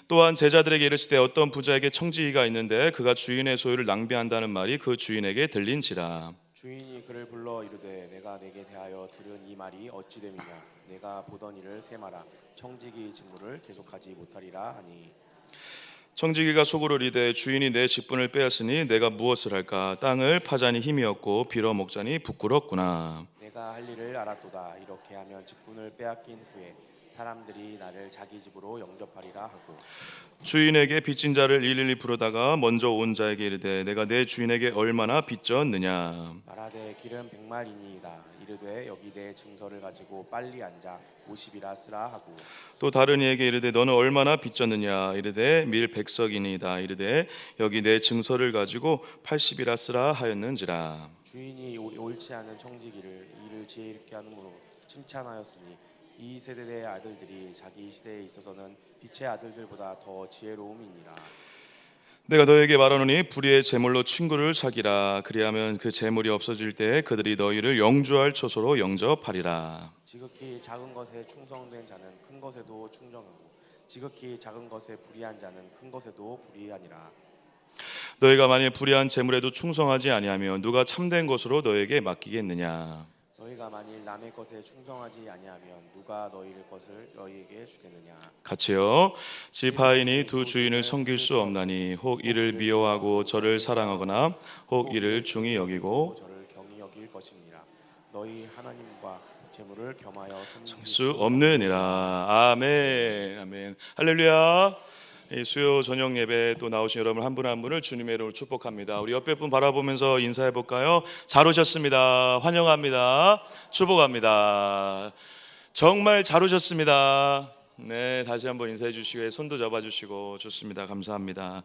또한 제자들에게 이르시되 어떤 부자에게 청지기가 있는데 그가 주인의 소유를 낭비한다는 말이 그 주인에게 들린지라. 주인이 그를 불러 이르되 내가 내게 대하여 들은 이 말이 어찌 됨이냐. 내가 보던 일을 세마라. 청지기 직무를 계속하지 못하리라 하니. 청지기가 속으로 이르되 주인이 내 직분을 빼앗으니 내가 무엇을 할까. 땅을 파자니 힘이 없고 빌어먹자니 부끄럽구나. 내가 할 일을 알았도다. 이렇게 하면 직분을 빼앗긴 후에 사람들이 나를 자기 집으로 영접하리라 하고. 주인에게 빚진 자를 일일이 부르다가 먼저 온 자에게 이르되 내가 내 주인에게 얼마나 빚졌느냐. 말하되 길은 100마리니이다. 이르되 여기 내 증서를 가지고 빨리 앉아 50이라 쓰라 하고. 또 다른 이에게 이르되 너는 얼마나 빚졌느냐. 이르되 밀 100석이니이다. 이르되 여기 내 증서를 가지고 80이라 쓰라 하였는지라. 주인이 옳지 않은 청지기를 일을 지혜롭게 하므로 칭찬하였으니 이 세대의 아들들이 자기 시대에 있어서는 빛의 아들들보다 더 지혜로움이니라. 내가 너에게 말하노니 불의의 제물로 친구를 사기라. 그리하면 그 제물이 없어질 때 그들이 너희를 영주할 처소로 영접하리라. 지극히 작은 것에 충성된 자는 큰 것에도 충성하고 지극히 작은 것에 불의한 자는 큰 것에도 불의하니라. 너희가 만일 불의한 제물에도 충성하지 아니하면 누가 참된 것으로 너에게 맡기겠느냐. 너희가 만일 남의 것에 충성하지 아니하면 누가 너희의 것을 너희에게 주겠느냐. 같이요. 집 하인이 두 주인을 섬길 수 없나니 혹 이를 미워하고 저를 사랑하거나 혹 이를 중히 여기고 저를 경히 여길 것입니다. 너희 하나님과 재물을 겸하여 섬길 수 없느니라. 아멘. 아멘. 할렐루야. 이 수요 저녁 예배 또 나오신 여러분 한 분 한 분을 주님의 이름으로 축복합니다. 우리 옆에 분 바라보면서 인사해 볼까요? 잘 오셨습니다. 환영합니다. 축복합니다. 정말 잘 오셨습니다. 네, 다시 한번 인사해 주시고 손도 잡아 주시고 좋습니다. 감사합니다.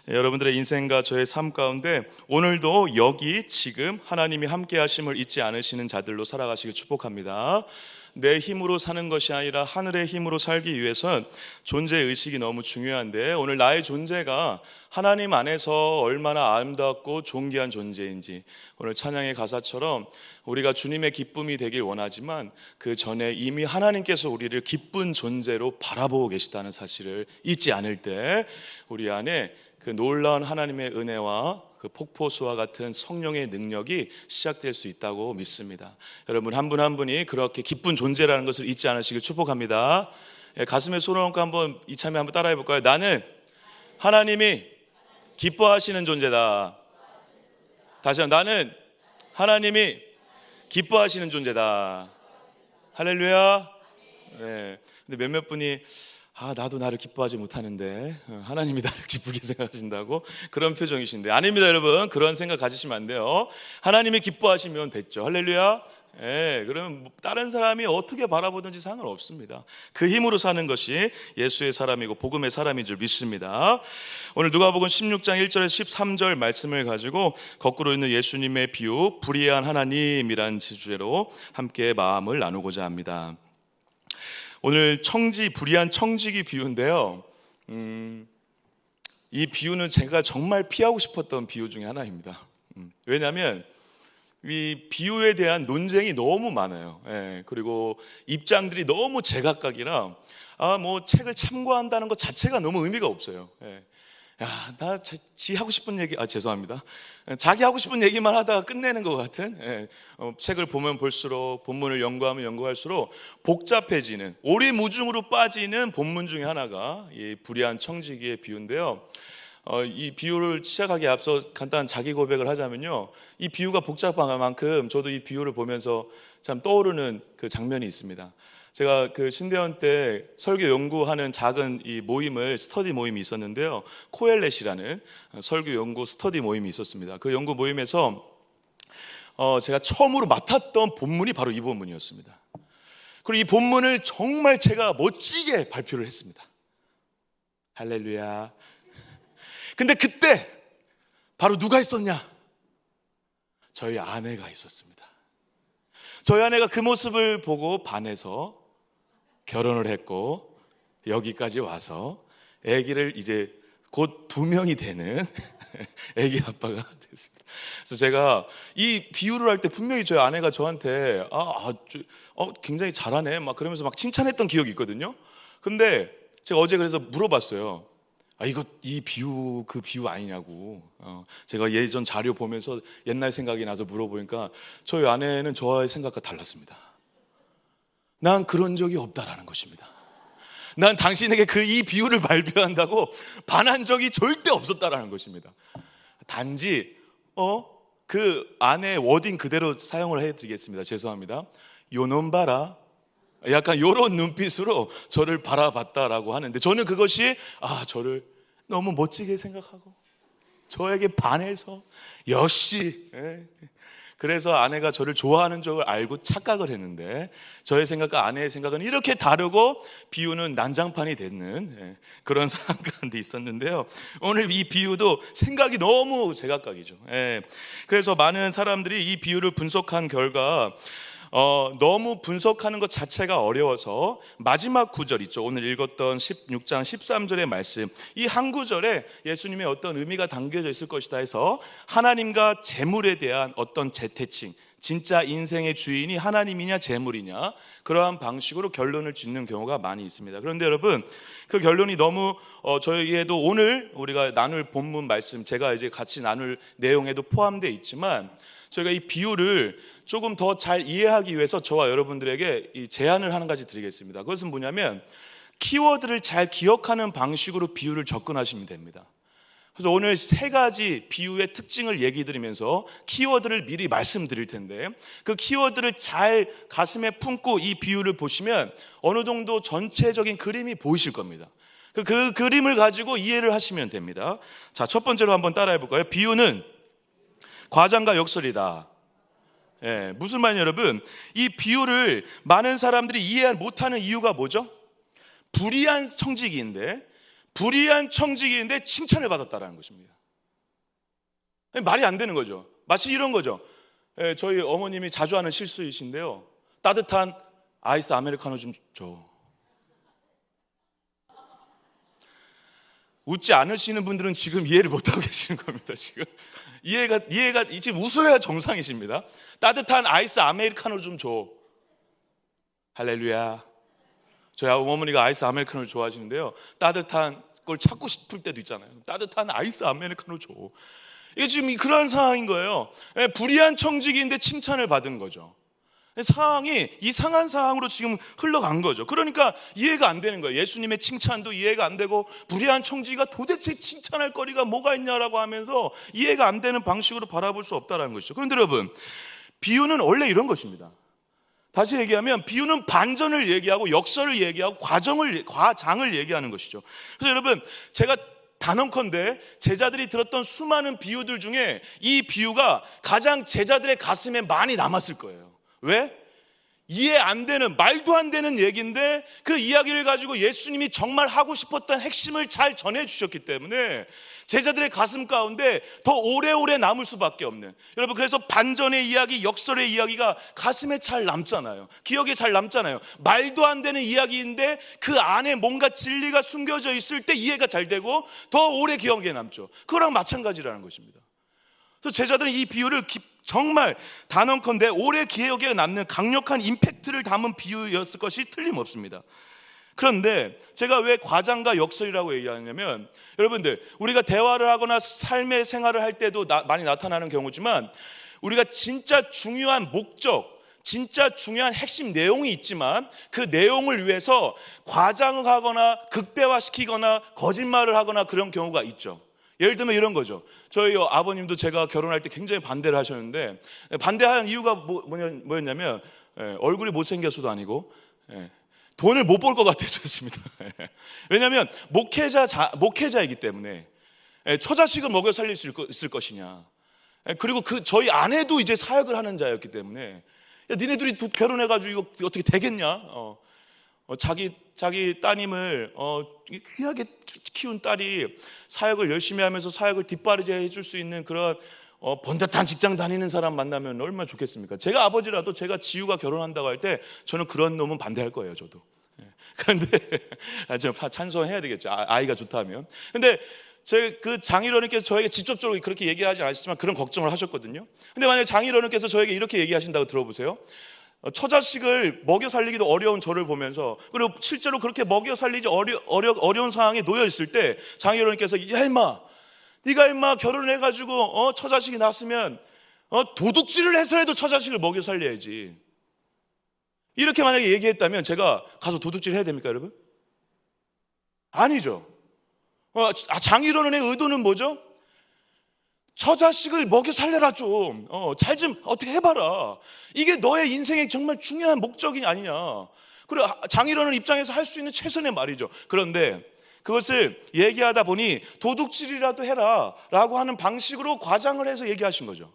여러분들의 인생과 저의 삶 가운데 오늘도 여기 지금 하나님이 함께 하심을 잊지 않으시는 자들로 살아가시길 축복합니다. 내 힘으로 사는 것이 아니라 하늘의 힘으로 살기 위해선 존재 의식이 너무 중요한데 오늘 나의 존재가 하나님 안에서 얼마나 아름답고 존귀한 존재인지 오늘 찬양의 가사처럼 우리가 주님의 기쁨이 되길 원하지만 그 전에 이미 하나님께서 우리를 기쁜 존재로 바라보고 계시다는 사실을 잊지 않을 때 우리 안에 그 놀라운 하나님의 은혜와 그 폭포수와 같은 성령의 능력이 시작될 수 있다고 믿습니다. 여러분 한 분 한 분이 그렇게 기쁜 존재라는 것을 잊지 않으시길 축복합니다. 가슴에 손을 얹고 한번 이참에 한번 따라해 볼까요? 나는 하나님이 기뻐하시는 존재다. 다시 한번 나는 하나님이 기뻐하시는 존재다. 할렐루야. 네. 근데 몇몇 분이 나도 나를 기뻐하지 못하는데 하나님이 나를 기쁘게 생각하신다고 그런 표정이신데 아닙니다. 여러분 그런 생각 가지시면 안 돼요. 하나님이 기뻐하시면 됐죠. 할렐루야. 그러면 다른 사람이 어떻게 바라보든지 상관없습니다. 그 힘으로 사는 것이 예수의 사람이고 복음의 사람인 줄 믿습니다. 오늘 누가복음 16장 1절에서 13절 말씀을 가지고 거꾸로 있는 예수님의 비유 불의한 하나님이란 주제로 함께 마음을 나누고자 합니다. 오늘 불의한 청지기 비유인데요. 이 비유는 제가 정말 피하고 싶었던 비유 중에 하나입니다. 왜냐하면 이 비유에 대한 논쟁이 너무 많아요. 그리고 입장들이 너무 제각각이라 뭐 책을 참고한다는 것 자체가 너무 의미가 없어요. 지 하고 싶은 얘기, 죄송합니다. 자기 하고 싶은 얘기만 하다가 끝내는 것 같은 책을 보면 볼수록 본문을 연구하면 연구할수록 복잡해지는 오리무중으로 빠지는 본문 중에 하나가 이 불의한 청지기의 비유인데요. 이 비유를 시작하기에 앞서 간단한 자기 고백을 하자면요. 이 비유가 복잡한 만큼 저도 이 비유를 보면서 참 떠오르는 그 장면이 있습니다. 제가 그 신대원 때 설교 연구하는 작은 이 모임을 스터디 모임이 있었는데요. 코엘렛이라는 설교 연구 스터디 모임이 있었습니다. 그 연구 모임에서 제가 처음으로 맡았던 본문이 바로 이 본문이었습니다. 그리고 이 본문을 정말 제가 멋지게 발표를 했습니다. 할렐루야. 근데 그때 바로 누가 있었냐? 저희 아내가 있었습니다. 저희 아내가 그 모습을 보고 반해서 결혼을 했고 여기까지 와서 아기를 이제 곧 2명이 되는 아기 아빠가 됐습니다. 그래서 제가 이 비유를 할 때 분명히 저희 아내가 저한테 굉장히 잘하네 막 그러면서 막 칭찬했던 기억이 있거든요. 근데 제가 어제 그래서 물어봤어요. 이거 이 비유 그 비유 아니냐고. 제가 예전 자료 보면서 옛날 생각이 나서 물어보니까 저희 아내는 저의 생각과 달랐습니다. 난 그런 적이 없다라는 것입니다. 난 당신에게 이 비유를 발표한다고 반한 적이 절대 없었다라는 것입니다. 단지 그 안에 워딩 그대로 사용을 해드리겠습니다. 죄송합니다. 요놈 봐라, 약간 요런 눈빛으로 저를 바라봤다라고 하는데, 저는 그것이 저를 너무 멋지게 생각하고 저에게 반해서 역시, 그래서 아내가 저를 좋아하는 줄 알고 착각을 했는데, 저의 생각과 아내의 생각은 이렇게 다르고 비유는 난장판이 되는 그런 상황 가운데 있었는데요. 오늘 이 비유도 생각이 너무 제각각이죠. 그래서 많은 사람들이 이 비유를 분석한 결과 너무 분석하는 것 자체가 어려워서 마지막 구절 있죠. 오늘 읽었던 16장 13절의 말씀, 이 한 구절에 예수님의 어떤 의미가 담겨져 있을 것이다 해서 하나님과 재물에 대한 어떤 재태칭, 진짜 인생의 주인이 하나님이냐 재물이냐, 그러한 방식으로 결론을 짓는 경우가 많이 있습니다. 그런데 여러분, 그 결론이 너무 저에게도 오늘 우리가 나눌 본문 말씀, 제가 이제 같이 나눌 내용에도 포함되어 있지만, 저희가 이 비유를 조금 더 잘 이해하기 위해서 저와 여러분들에게 이 제안을 한 가지 드리겠습니다. 그것은 뭐냐면, 키워드를 잘 기억하는 방식으로 비유를 접근하시면 됩니다. 그래서 오늘 3가지 비유의 특징을 얘기 드리면서 키워드를 미리 말씀드릴 텐데, 그 키워드를 잘 가슴에 품고 이 비유를 보시면 어느 정도 전체적인 그림이 보이실 겁니다. 그 그림을 가지고 이해를 하시면 됩니다. 자, 첫 번째로 한번 따라해 볼까요? 비유는 과장과 역설이다. 무슨 말이냐 여러분, 이 비유를 많은 사람들이 이해 못하는 이유가 뭐죠? 불의한 청지기인데 칭찬을 받았다라는 것입니다. 말이 안 되는 거죠. 마치 이런 거죠. 저희 어머님이 자주 하는 실수이신데요, 따뜻한 아이스 아메리카노 좀 줘. 웃지 않으시는 분들은 지금 이해를 못하고 계시는 겁니다. 지금 이해가 지금 웃어야 정상이십니다. 따뜻한 아이스 아메리카노 좀 줘. 할렐루야. 저희 어머니가 아이스 아메리카노를 좋아하시는데요, 따뜻한 걸 찾고 싶을 때도 있잖아요. 따뜻한 아이스 아메리카노 줘. 이게 지금 그러한 상황인 거예요. 불의한 청지기인데 칭찬을 받은 거죠. 상황이 이상한 상황으로 지금 흘러간 거죠. 그러니까 이해가 안 되는 거예요. 예수님의 칭찬도 이해가 안 되고, 불의한 청지기가 도대체 칭찬할 거리가 뭐가 있냐라고 하면서 이해가 안 되는 방식으로 바라볼 수 없다는 것이죠. 그런데 여러분, 비유는 원래 이런 것입니다. 다시 얘기하면 비유는 반전을 얘기하고 역설을 얘기하고 과장을 얘기하는 것이죠. 그래서 여러분, 제가 단언컨대 제자들이 들었던 수많은 비유들 중에 이 비유가 가장 제자들의 가슴에 많이 남았을 거예요. 왜? 이해 안 되는, 말도 안 되는 얘기인데 그 이야기를 가지고 예수님이 정말 하고 싶었던 핵심을 잘 전해주셨기 때문에 제자들의 가슴 가운데 더 오래오래 남을 수밖에 없는, 여러분, 그래서 반전의 이야기, 역설의 이야기가 가슴에 잘 남잖아요. 기억에 잘 남잖아요. 말도 안 되는 이야기인데 그 안에 뭔가 진리가 숨겨져 있을 때 이해가 잘 되고 더 오래 기억에 남죠. 그거랑 마찬가지라는 것입니다. 그래서 제자들은 이 비유를 정말 단언컨대 오래 기억에 남는 강력한 임팩트를 담은 비유였을 것이 틀림없습니다. 그런데 제가 왜 과장과 역설이라고 얘기하냐면, 여러분들, 우리가 대화를 하거나 삶의 생활을 할 때도 많이 나타나는 경우지만, 우리가 진짜 중요한 목적, 진짜 중요한 핵심 내용이 있지만 그 내용을 위해서 과장을 하거나 극대화시키거나 거짓말을 하거나 그런 경우가 있죠. 예를 들면 이런 거죠. 저희 아버님도 제가 결혼할 때 굉장히 반대를 하셨는데, 반대한 이유가 뭐였냐면 얼굴이 못생겨서도 아니고 돈을 못 벌 것 같았었습니다. 왜냐하면 목회자이기 때문에 처자식을 먹여 살릴 수 있을 것이냐, 그리고 저희 아내도 이제 사역을 하는 자였기 때문에, 야, 니네들이 결혼해가지고 이거 어떻게 되겠냐, 자기 따님을 귀하게 키운 딸이 사역을 열심히 하면서 사역을 뒷바라지 해줄 수 있는 그런 번듯한 직장 다니는 사람 만나면 얼마나 좋겠습니까? 제가 아버지라도 제가 지우가 결혼한다고 할 때 저는 그런 놈은 반대할 거예요, 저도. 그런데 좀 찬성해야 되겠죠, 아이가 좋다면. 근데 그 장인어른께서 저에게 직접적으로 그렇게 얘기하지 않으시지만 그런 걱정을 하셨거든요. 근데 만약에 장인어른께서 저에게 이렇게 얘기하신다고 들어보세요. 처자식을 먹여 살리기도 어려운 저를 보면서, 그리고 실제로 그렇게 먹여 살리기 어려운 상황에 놓여 있을 때 장인어른께서 야 임마, 네가 임마 결혼을 해가지고 처자식이 낳았으면 도둑질을 해서라도 처자식을 먹여 살려야지, 이렇게 만약에 얘기했다면 제가 가서 도둑질 해야 됩니까 여러분? 아니죠. 장인어른의 의도는 뭐죠? 처자식을 먹여 살려라 좀. 잘 좀 어떻게 해봐라. 이게 너의 인생의 정말 중요한 목적이 아니냐. 그리고 장인어른 입장에서 할 수 있는 최선의 말이죠. 그런데 그것을 얘기하다 보니 도둑질이라도 해라 라고 하는 방식으로 과장을 해서 얘기하신 거죠.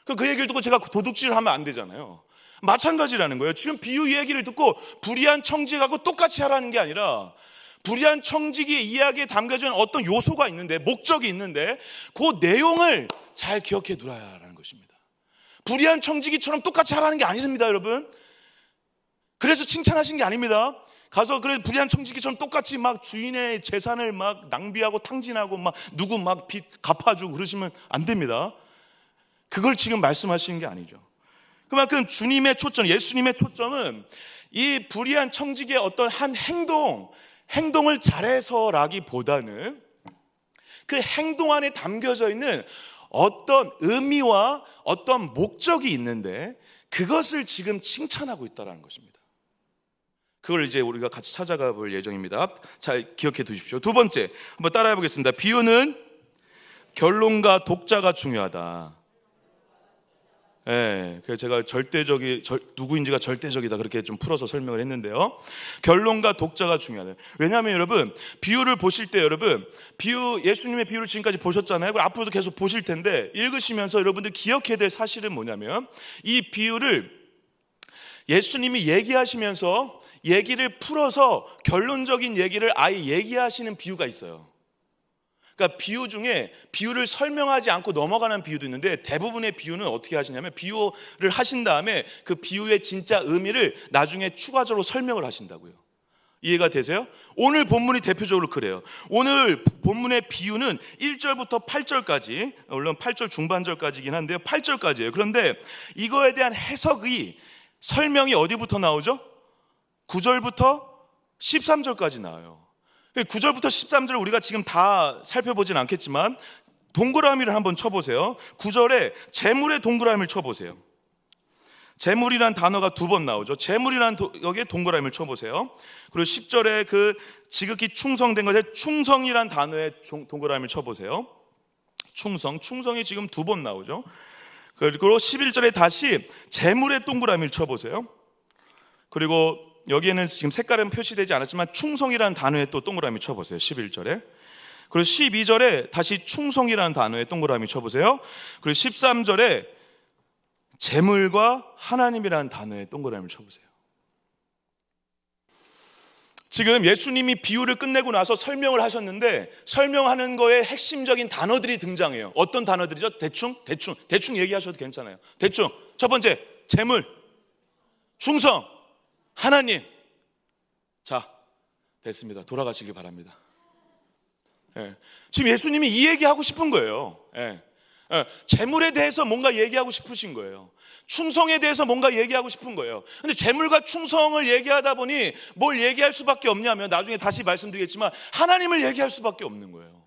그 얘기를 듣고 제가 도둑질을 하면 안 되잖아요. 마찬가지라는 거예요. 지금 비유 얘기를 듣고 불의한 청지기하고 똑같이 하라는 게 아니라, 불의한 청지기의 이야기에 담겨진 어떤 요소가 있는데, 목적이 있는데, 그 내용을 잘 기억해 두라라는 것입니다. 불의한 청지기처럼 똑같이 하라는 게 아닙니다 여러분. 그래서 칭찬하신 게 아닙니다. 가서 그래 불의한 청지기처럼 똑같이 막 주인의 재산을 막 낭비하고 탕진하고 막 누구 막 빚 갚아주고 그러시면 안 됩니다. 그걸 지금 말씀하시는 게 아니죠. 그만큼 주님의 초점, 예수님의 초점은 이 불의한 청지기의 어떤 한 행동을 잘해서라기보다는 그 행동 안에 담겨져 있는 어떤 의미와 어떤 목적이 있는데, 그것을 지금 칭찬하고 있다는 것입니다. 그걸 이제 우리가 같이 찾아가 볼 예정입니다. 잘 기억해 두십시오. 두 번째, 한번 따라해 보겠습니다. 비유는 결론과 독자가 중요하다. 예, 그래서 제가 누구인지가 절대적이다 그렇게 좀 풀어서 설명을 했는데요. 결론과 독자가 중요하다. 왜냐하면 여러분, 비유를 보실 때 예수님의 비유를 지금까지 보셨잖아요. 그리고 앞으로도 계속 보실 텐데, 읽으시면서 여러분들 기억해야 될 사실은 뭐냐면, 이 비유를 예수님이 얘기하시면서 얘기를 풀어서 결론적인 얘기를 아예 얘기하시는 비유가 있어요. 그러니까 비유 중에 비유를 설명하지 않고 넘어가는 비유도 있는데, 대부분의 비유는 어떻게 하시냐면 비유를 하신 다음에 그 비유의 진짜 의미를 나중에 추가적으로 설명을 하신다고요. 이해가 되세요? 오늘 본문이 대표적으로 그래요. 오늘 본문의 비유는 1절부터 8절까지, 물론 8절 중반절까지긴 한데요, 8절까지예요. 그런데 이거에 대한 설명이 어디부터 나오죠? 9절부터 13절까지 나와요. 9절부터 13절 우리가 지금 다 살펴보진 않겠지만 동그라미를 한번 쳐보세요. 9절에 재물의 동그라미를 쳐보세요. 재물이란 단어가 두 번 나오죠. 재물이란 여기에 동그라미를 쳐보세요. 그리고 10절에 그 지극히 충성된 것에 충성이란 단어에 동그라미를 쳐보세요. 충성이 지금 두 번 나오죠. 그리고 11절에 다시 재물의 동그라미를 쳐보세요. 그리고 여기에는 지금 색깔은 표시되지 않았지만 충성이라는 단어에 또 동그라미 쳐보세요. 11절에. 그리고 12절에 다시 충성이라는 단어에 동그라미 쳐보세요. 그리고 13절에 재물과 하나님이라는 단어에 동그라미를 쳐보세요. 지금 예수님이 비유를 끝내고 나서 설명을 하셨는데, 설명하는 거에 핵심적인 단어들이 등장해요. 어떤 단어들이죠? 대충 얘기하셔도 괜찮아요. 대충. 첫 번째, 재물, 충성, 하나님. 자, 됐습니다. 돌아가시기 바랍니다. 지금 예수님이 이 얘기하고 싶은 거예요. 재물에 대해서 뭔가 얘기하고 싶으신 거예요. 충성에 대해서 뭔가 얘기하고 싶은 거예요. 근데 재물과 충성을 얘기하다 보니 뭘 얘기할 수밖에 없냐면, 나중에 다시 말씀드리겠지만 하나님을 얘기할 수밖에 없는 거예요.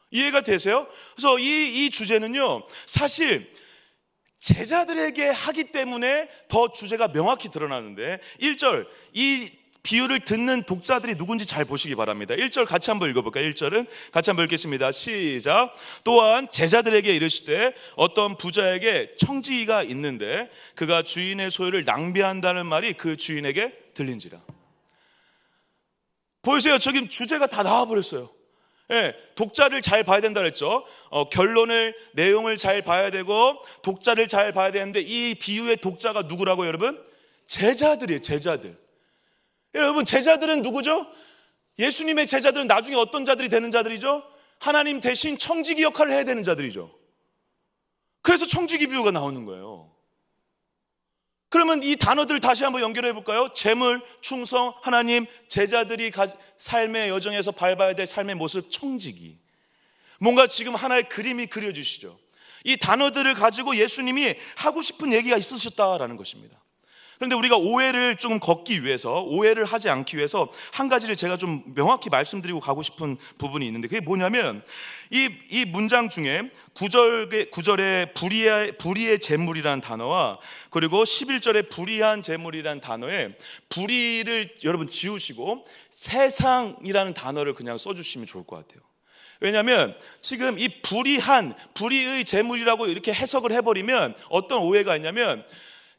이해가 되세요? 그래서 이 주제는요, 사실 제자들에게 하기 때문에 더 주제가 명확히 드러나는데, 1절 이 비유를 듣는 독자들이 누군지 잘 보시기 바랍니다. 1절 같이 한번 읽어볼까요? 1절은 같이 한번 읽겠습니다. 시작. 또한 제자들에게 이르시되 어떤 부자에게 청지기가 있는데 그가 주인의 소유를 낭비한다는 말이 그 주인에게 들린지라. 보이세요? 저기 주제가 다 나와버렸어요. 독자를 잘 봐야 된다 그랬죠. 결론을, 내용을 잘 봐야 되고 독자를 잘 봐야 되는데, 이 비유의 독자가 누구라고요 여러분? 제자들이에요. 제자들. 여러분, 제자들은 누구죠? 예수님의 제자들은 나중에 어떤 자들이 되는 자들이죠? 하나님 대신 청지기 역할을 해야 되는 자들이죠. 그래서 청지기 비유가 나오는 거예요. 그러면 이 단어들 다시 한번 연결해 볼까요? 재물, 충성, 하나님, 제자들이 삶의 여정에서 밟아야 될 삶의 모습, 청지기. 뭔가 지금 하나의 그림이 그려지시죠. 이 단어들을 가지고 예수님이 하고 싶은 얘기가 있으셨다라는 것입니다. 그런데 우리가 오해를 좀 걷기 위해서, 오해를 하지 않기 위해서 한 가지를 제가 좀 명확히 말씀드리고 가고 싶은 부분이 있는데, 그게 뭐냐면 이 문장 중에 9절에 불의의 재물이라는 단어와 그리고 11절에 불의한 재물이라는 단어에 불의를 여러분 지우시고 세상이라는 단어를 그냥 써주시면 좋을 것 같아요. 왜냐하면 지금 이 불의의 재물이라고 이렇게 해석을 해버리면 어떤 오해가 있냐면,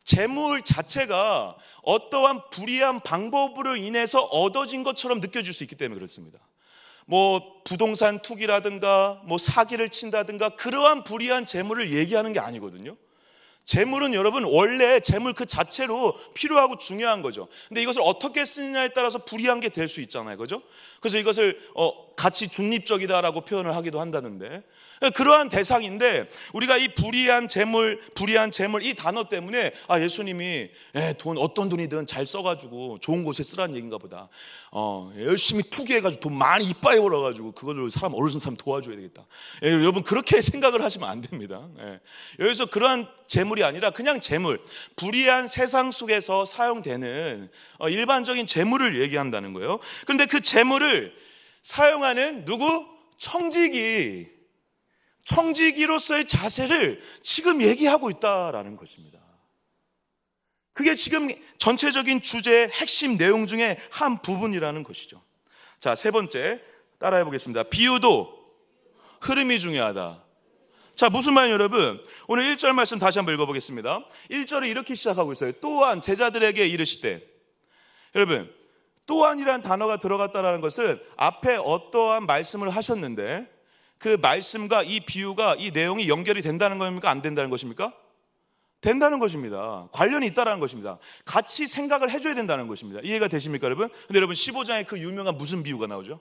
재물 자체가 어떠한 불의한 방법으로 인해서 얻어진 것처럼 느껴질 수 있기 때문에 그렇습니다. 뭐 부동산 투기라든가 뭐 사기를 친다든가 그러한 불의한 재물을 얘기하는 게 아니거든요. 재물은 여러분 원래 재물 그 자체로 필요하고 중요한 거죠. 근데 이것을 어떻게 쓰느냐에 따라서 불의한 게 될 수 있잖아요, 그죠? 그래서 이것을 가치 중립적이다라고 표현을 하기도 한다는데, 그러한 대상인데 우리가 이 불의한 재물 이 단어 때문에 예수님이 돈 어떤 돈이든 잘 써가지고 좋은 곳에 쓰라는 얘기인가 보다. 열심히 투기해가지고 돈 많이 이빠이 벌어가지고 그걸로 어르신 사람 도와줘야 되겠다. 여러분 그렇게 생각을 하시면 안 됩니다. 여기서 그러한 재물이 아니라 그냥 재물, 불의한 세상 속에서 사용되는 일반적인 재물을 얘기한다는 거예요. 그런데 그 재물을 사용하는 누구? 청지기로서의 자세를 지금 얘기하고 있다라는 것입니다. 그게 지금 전체적인 주제의 핵심 내용 중에 한 부분이라는 것이죠. 자, 세 번째 따라해 보겠습니다. 비유도 흐름이 중요하다. 자, 무슨 말이에요, 여러분? 오늘 1절 말씀 다시 한번 읽어보겠습니다. 1절을 이렇게 시작하고 있어요. 또한 제자들에게 이르시되. 여러분, 또한이라는 단어가 들어갔다는 것은 앞에 어떠한 말씀을 하셨는데 그 말씀과 이 비유가, 이 내용이 연결이 된다는 겁니까? 안 된다는 것입니까? 된다는 것입니다. 관련이 있다는 것입니다. 같이 생각을 해줘야 된다는 것입니다. 이해가 되십니까, 여러분? 근데 여러분 15장에 그 유명한 무슨 비유가 나오죠?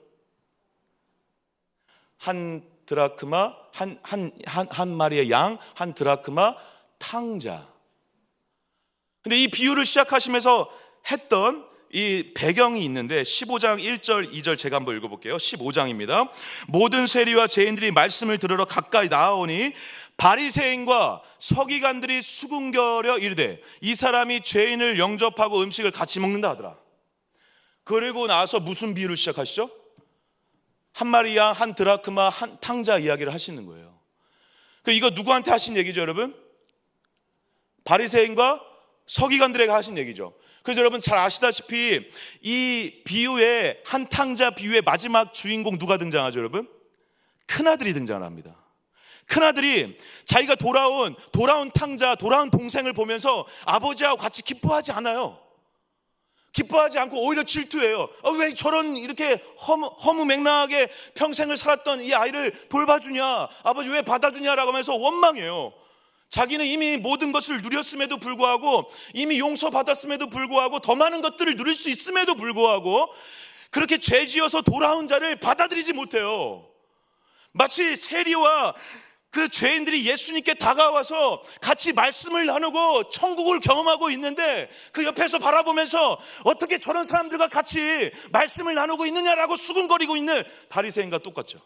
한 드라크마, 한 마리의 양, 한 드라크마 탕자. 근데 이 비유를 시작하시면서 했던 이 배경이 있는데 15장 1절 2절 제가 한번 읽어볼게요. 15장입니다. 모든 세리와 죄인들이 말씀을 들으러 가까이 나아오니 바리새인과 서기관들이 수군거려 이르되 이 사람이 죄인을 영접하고 음식을 같이 먹는다 하더라. 그리고 나서 무슨 비유를 시작하시죠? 한 마리 양, 한 드라크마, 한 탕자 이야기를 하시는 거예요. 이거 누구한테 하신 얘기죠, 여러분? 바리새인과 서기관들에게 하신 얘기죠. 그래서 여러분 잘 아시다시피 이 비유의 한 탕자 비유의 마지막 주인공 누가 등장하죠, 여러분? 큰아들이 등장합니다. 큰아들이 자기가 돌아온 탕자, 돌아온 동생을 보면서 아버지하고 같이 기뻐하지 않아요. 기뻐하지 않고 오히려 질투해요. 왜 저런 이렇게 허무맹랑하게 평생을 살았던 이 아이를 돌봐주냐, 아버지 왜 받아주냐라고 하면서 원망해요. 자기는 이미 모든 것을 누렸음에도 불구하고, 이미 용서받았음에도 불구하고, 더 많은 것들을 누릴 수 있음에도 불구하고 그렇게 죄지어서 돌아온 자를 받아들이지 못해요. 마치 세리와 그 죄인들이 예수님께 다가와서 같이 말씀을 나누고 천국을 경험하고 있는데 그 옆에서 바라보면서 어떻게 저런 사람들과 같이 말씀을 나누고 있느냐라고 수군거리고 있는 바리새인과 똑같죠.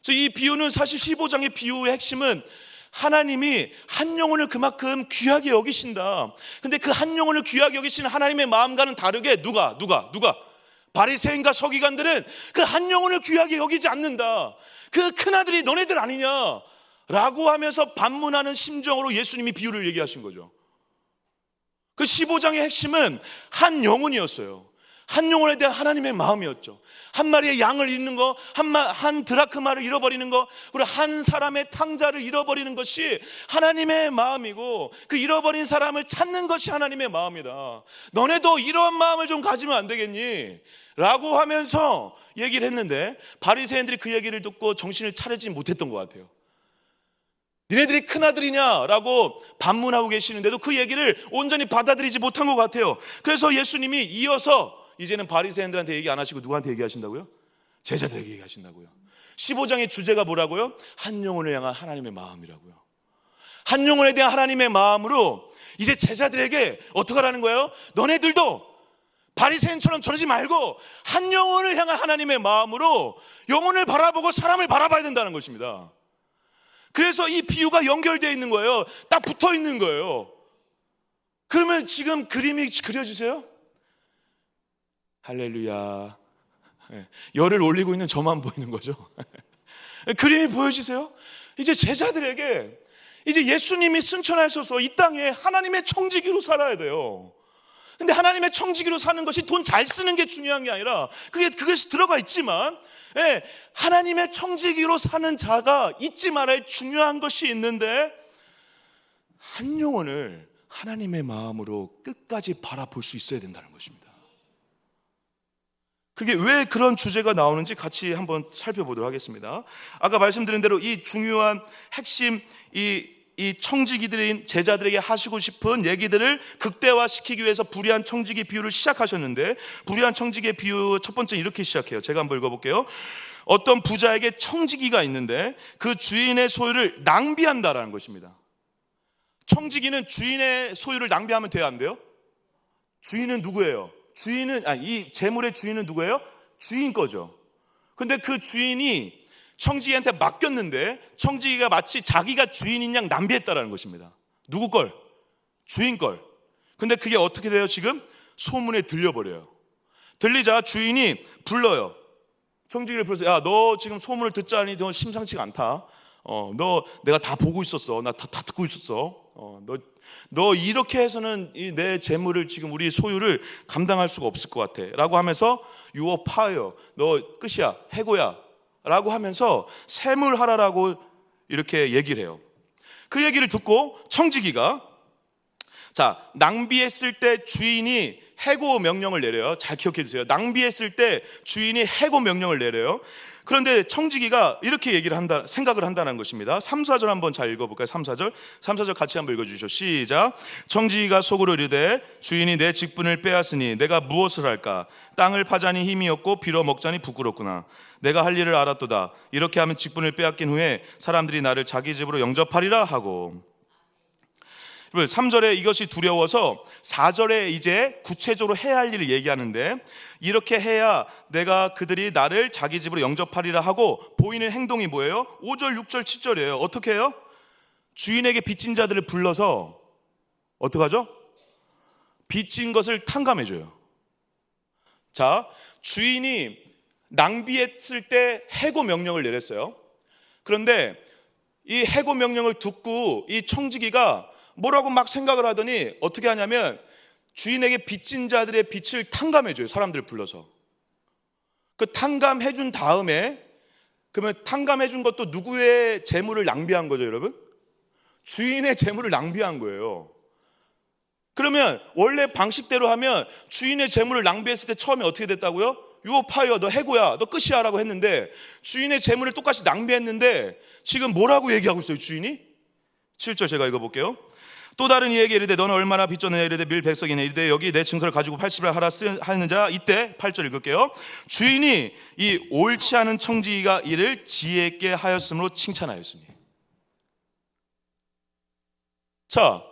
그래서 이 비유는 사실 15장의 비유의 핵심은 하나님이 한 영혼을 그만큼 귀하게 여기신다. 근데 그 한 영혼을 귀하게 여기시는 하나님의 마음과는 다르게 누가? 바리새인과 서기관들은 그 한 영혼을 귀하게 여기지 않는다. 그 큰아들이 너네들 아니냐? 라고 하면서 반문하는 심정으로 예수님이 비유를 얘기하신 거죠. 그 15장의 핵심은 한 영혼이었어요. 한 영혼에 대한 하나님의 마음이었죠. 한 마리의 양을 잃는 거, 한 드라크마를 잃어버리는 거, 그리고 한 사람의 탕자를 잃어버리는 것이 하나님의 마음이고 그 잃어버린 사람을 찾는 것이 하나님의 마음이다. 너네도 이런 마음을 좀 가지면 안 되겠니? 라고 하면서 얘기를 했는데 바리새인들이 그 얘기를 듣고 정신을 차리지 못했던 것 같아요. 니네들이 큰아들이냐? 라고 반문하고 계시는데도 그 얘기를 온전히 받아들이지 못한 것 같아요. 그래서 예수님이 이어서 이제는 바리새인들한테 얘기 안 하시고 누구한테 얘기하신다고요? 제자들에게 얘기하신다고요. 15장의 주제가 뭐라고요? 한 영혼을 향한 하나님의 마음이라고요. 한 영혼에 대한 하나님의 마음으로 이제 제자들에게 어떻게 하라는 거예요? 너네들도 바리새인처럼 저러지 말고 한 영혼을 향한 하나님의 마음으로 영혼을 바라보고 사람을 바라봐야 된다는 것입니다. 그래서 이 비유가 연결되어 있는 거예요. 딱 붙어 있는 거예요. 그러면 지금 그림이 그려지세요? 할렐루야. 열을 올리고 있는 저만 보이는 거죠. 그림이 보여지세요? 이제 제자들에게 이제 예수님이 승천하셔서 이 땅에 하나님의 청지기로 살아야 돼요. 근데 하나님의 청지기로 사는 것이 돈 잘 쓰는 게 중요한 게 아니라 그것이 들어가 있지만, 하나님의 청지기로 사는 자가 잊지 말아야 중요한 것이 있는데, 한 영혼을 하나님의 마음으로 끝까지 바라볼 수 있어야 된다는 것입니다. 그게 왜 그런 주제가 나오는지 같이 한번 살펴보도록 하겠습니다. 아까 말씀드린 대로 이 중요한 핵심 이 청지기들인 제자들에게 하시고 싶은 얘기들을 극대화시키기 위해서 불의한 청지기 비유를 시작하셨는데, 불의한 청지기의 비유 첫 번째 이렇게 시작해요. 제가 한번 읽어볼게요. 어떤 부자에게 청지기가 있는데 그 주인의 소유를 낭비한다라는 것입니다. 청지기는 주인의 소유를 낭비하면 돼요, 안 돼요? 주인은 누구예요? 이 재물의 주인은 누구예요? 주인 거죠. 근데 그 주인이 청지기한테 맡겼는데 청지기가 마치 자기가 주인인 양 낭비했다라는 것입니다. 누구 걸? 주인 걸. 근데 그게 어떻게 돼요? 지금 소문에 들려버려요. 들리자 주인이 불러요. 청지기를 불러서, 야, 너 지금 소문을 듣자니 너 심상치가 않다. 너 내가 다 보고 있었어. 나 다 듣고 있었어. 너 이렇게 해서는 내 재물을 지금 우리 소유를 감당할 수가 없을 것 같아 라고 하면서 You are fire, 너 끝이야, 해고야 라고 하면서 세물하라라고 이렇게 얘기를 해요. 그 얘기를 듣고 청지기가, 자, 낭비했을 때 주인이 해고 명령을 내려요. 잘 기억해 주세요. 낭비했을 때 주인이 해고 명령을 내려요. 그런데 청지기가 이렇게 생각을 한다는 것입니다. 3, 4절 한번 잘 읽어볼까요? 3, 4절 같이 한번 읽어주시죠. 시작. 청지기가 속으로 이르되 주인이 내 직분을 빼앗으니 내가 무엇을 할까? 땅을 파자니 힘이 없고 빌어 먹자니 부끄럽구나. 내가 할 일을 알았도다. 이렇게 하면 직분을 빼앗긴 후에 사람들이 나를 자기 집으로 영접하리라 하고. 3절에 이것이 두려워서 4절에 이제 구체적으로 해야 할 일을 얘기하는데, 이렇게 해야 내가 그들이 나를 자기 집으로 영접하리라 하고 보이는 행동이 뭐예요? 5절, 6절, 7절이에요. 어떻게 해요? 주인에게 빚진 자들을 불러서 어떻게 하죠? 빚진 것을 탕감해줘요. 자, 주인이 낭비했을 때 해고 명령을 내렸어요. 그런데 이 해고 명령을 듣고 이 청지기가 뭐라고 막 생각을 하더니 어떻게 하냐면 주인에게 빚진 자들의 빚을 탕감해줘요. 사람들을 불러서. 그 탕감해준 다음에, 그러면 탕감해준 것도 누구의 재물을 낭비한 거죠, 여러분? 주인의 재물을 낭비한 거예요. 그러면 원래 방식대로 하면 주인의 재물을 낭비했을 때 처음에 어떻게 됐다고요? You fire, 너 해고야, 너 끝이야 라고 했는데, 주인의 재물을 똑같이 낭비했는데 지금 뭐라고 얘기하고 있어요, 주인이? 7절 제가 읽어볼게요. 또 다른 이에게 이르되 너는 얼마나 빚졌느냐 이르되 밀 100석이네 이르되 여기 내 증서를 가지고 80을 하라 하는 자. 이때 8절 읽을게요. 주인이 이 옳지 않은 청지기가 이를 지혜 있게 하였으므로 칭찬하였으니. 자,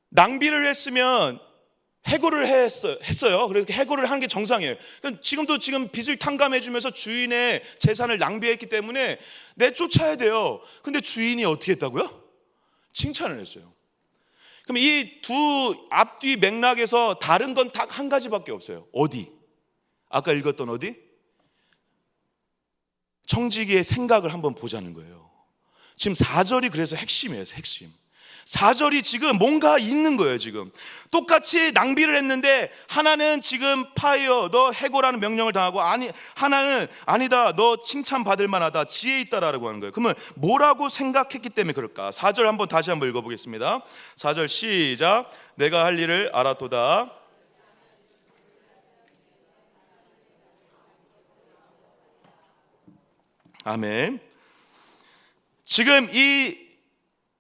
낭비를 했으면 해고를 했어요. 그래서 해고를 하는 게 정상이에요. 지금도 지금 빚을 탕감해 주면서 주인의 재산을 낭비했기 때문에 내쫓아야 돼요. 근데 주인이 어떻게 했다고요? 칭찬을 했어요. 그럼 이 두 앞뒤 맥락에서 다른 건 딱 한 가지밖에 없어요. 어디? 아까 읽었던 어디? 청지기의 생각을 한번 보자는 거예요. 지금 4절이 그래서 핵심이에요. 핵심. 4절이 지금 뭔가 있는 거예요. 지금 똑같이 낭비를 했는데 하나는 지금 파이어, 너 해고라는 명령을 당하고, 하나는 아니다, 너 칭찬받을 만하다, 지혜 있다라고 하는 거예요. 그러면 뭐라고 생각했기 때문에 그럴까? 4절 한번 다시 한번 읽어보겠습니다. 4절 시작. 내가 할 일을 알았도다. 아멘. 지금 이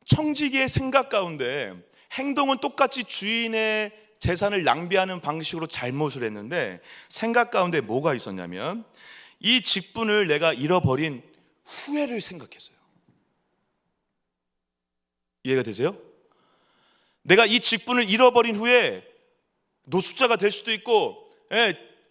청지기의 생각 가운데 행동은 똑같이 주인의 재산을 낭비하는 방식으로 잘못을 했는데, 생각 가운데 뭐가 있었냐면 이 직분을 내가 잃어버린 후회를 생각했어요. 이해가 되세요? 내가 이 직분을 잃어버린 후에 노숙자가 될 수도 있고,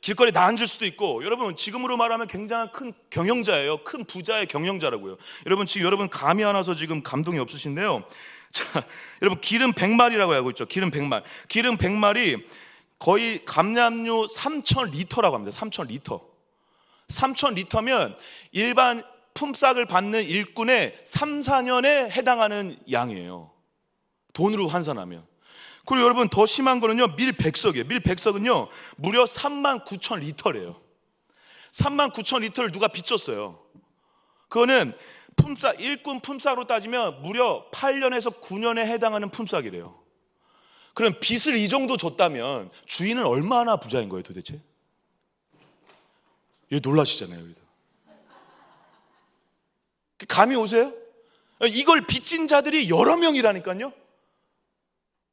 길거리에 다 앉을 수도 있고, 여러분 지금으로 말하면 굉장한 큰 경영자예요. 큰 부자의 경영자라고요. 여러분 지금 여러분 감이 안 와서 지금 감동이 없으신데요. 자, 여러분 기름 100마리라고 알고 있죠. 기름 100말. 기름 100마리 거의 감량유 3,000리터라고 합니다. 3,000리터. 3,000리터면 일반 품삯을 받는 일꾼의 3, 4년에 해당하는 양이에요. 돈으로 환산하면. 그리고 여러분 더 심한 거는요, 밀백석이에요. 밀백석은요 무려 39,000리터래요. 39,000리터를 누가 빚졌어요. 그거는 품삯, 일꾼 품삯으로 따지면 무려 8년에서 9년에 해당하는 품삯이래요. 그럼 빚을 이 정도 줬다면 주인은 얼마나 부자인 거예요 도대체? 이거 놀라시잖아요. 감이 오세요? 이걸 빚진 자들이 여러 명이라니까요.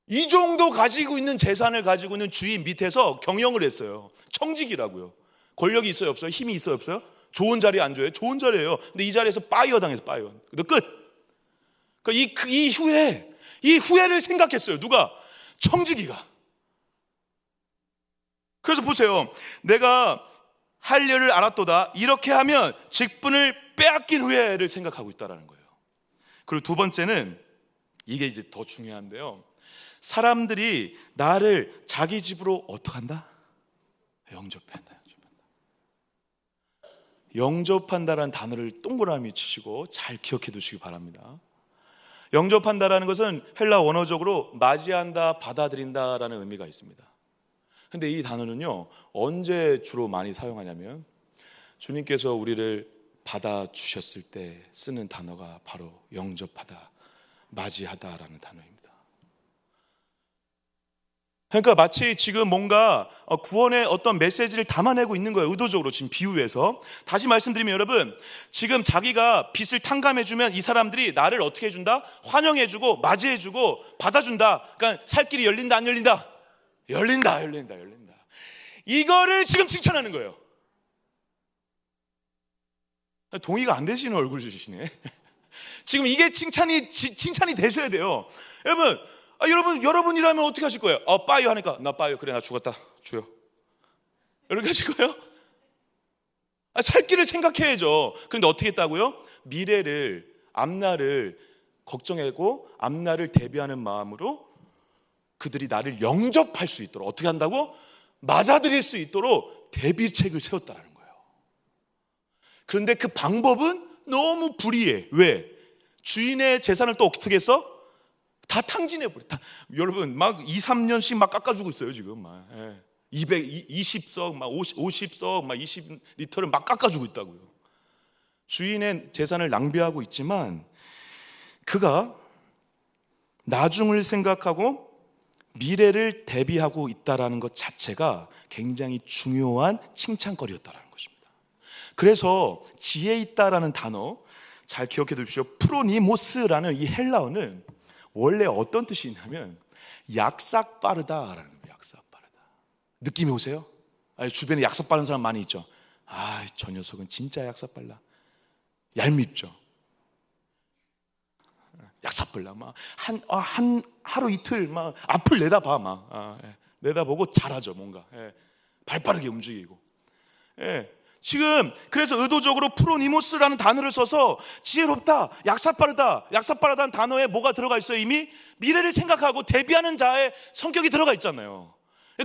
이 정도 가지고 있는 재산을 가지고 있는 주인 밑에서 경영을 했어요. 청직이라고요. 권력이 있어요 없어요? 힘이 있어요 없어요? 좋은 자리에 앉아요? 좋은 자리예요. 근데 이 자리에서 파이어 당해서 파이어. 끝. 이 후회를 생각했어요. 누가? 청지기가. 그래서 보세요. 내가 할 일을 알았도다. 이렇게 하면 직분을 빼앗긴 후회를 생각하고 있다는 거예요. 그리고 두 번째는 이게 이제 더 중요한데요. 사람들이 나를 자기 집으로 어떻게 한다? 영접한다. 영접한다라는 단어를 동그라미 치시고 잘 기억해 두시기 바랍니다. 영접한다라는 것은 헬라 원어적으로 맞이한다, 받아들인다라는 의미가 있습니다. 근데 이 단어는요, 언제 주로 많이 사용하냐면 주님께서 우리를 받아주셨을 때 쓰는 단어가 바로 영접하다, 맞이하다라는 단어입니다. 그러니까 마치 지금 뭔가 구원의 어떤 메시지를 담아내고 있는 거예요. 의도적으로 지금 비유해서. 다시 말씀드리면 여러분, 지금 자기가 빚을 탕감해주면 이 사람들이 나를 어떻게 해준다? 환영해주고 맞이해주고 받아준다. 그러니까 살 길이 열린다 안 열린다? 열린다. 이거를 지금 칭찬하는 거예요. 동의가 안 되시는 얼굴 주시네. 지금 이게 칭찬이 되셔야 돼요. 여러분이라면 어떻게 하실 거예요? 빠이요 하니까 나 빠이요. 그래 나 죽었다. 주여. 이렇게 하실 거예요? 살 길을 생각해야죠. 그런데 어떻게 했다고요? 미래를, 앞날을 걱정하고 앞날을 대비하는 마음으로 그들이 나를 영접할 수 있도록 어떻게 한다고? 맞아들일 수 있도록 대비책을 세웠다는 거예요. 그런데 그 방법은 너무 불이해. 왜? 주인의 재산을 또 어떻게 했어? 다 탕진해버려. 여러분 막 2, 3년씩 막 깎아주고 있어요 지금. 막 220석, 막 50석, 막 20리터를 막 깎아주고 있다고요. 주인의 재산을 낭비하고 있지만 그가 나중을 생각하고 미래를 대비하고 있다라는 것 자체가 굉장히 중요한 칭찬거리였다라는 것입니다. 그래서 지혜 있다라는 단어 잘 기억해 두십시오. 프로니모스라는 이 헬라어는 원래 어떤 뜻이 있냐면 약삭 빠르다라는 거예요. 약삭 빠르다. 느낌이 오세요? 주변에 약삭 빠른 사람 많이 있죠. 저 녀석은 진짜 약삭 빨라. 얄밉죠. 약삭 빨라. 막 한 하루 이틀 막 앞을 내다봐 막 내다보고 잘하죠 뭔가. 발 빠르게 움직이고. 지금 그래서 의도적으로 프로니모스라는 단어를 써서 지혜롭다, 약삭빠르다는 단어에 뭐가 들어가 있어요? 이미 미래를 생각하고 대비하는 자의 성격이 들어가 있잖아요.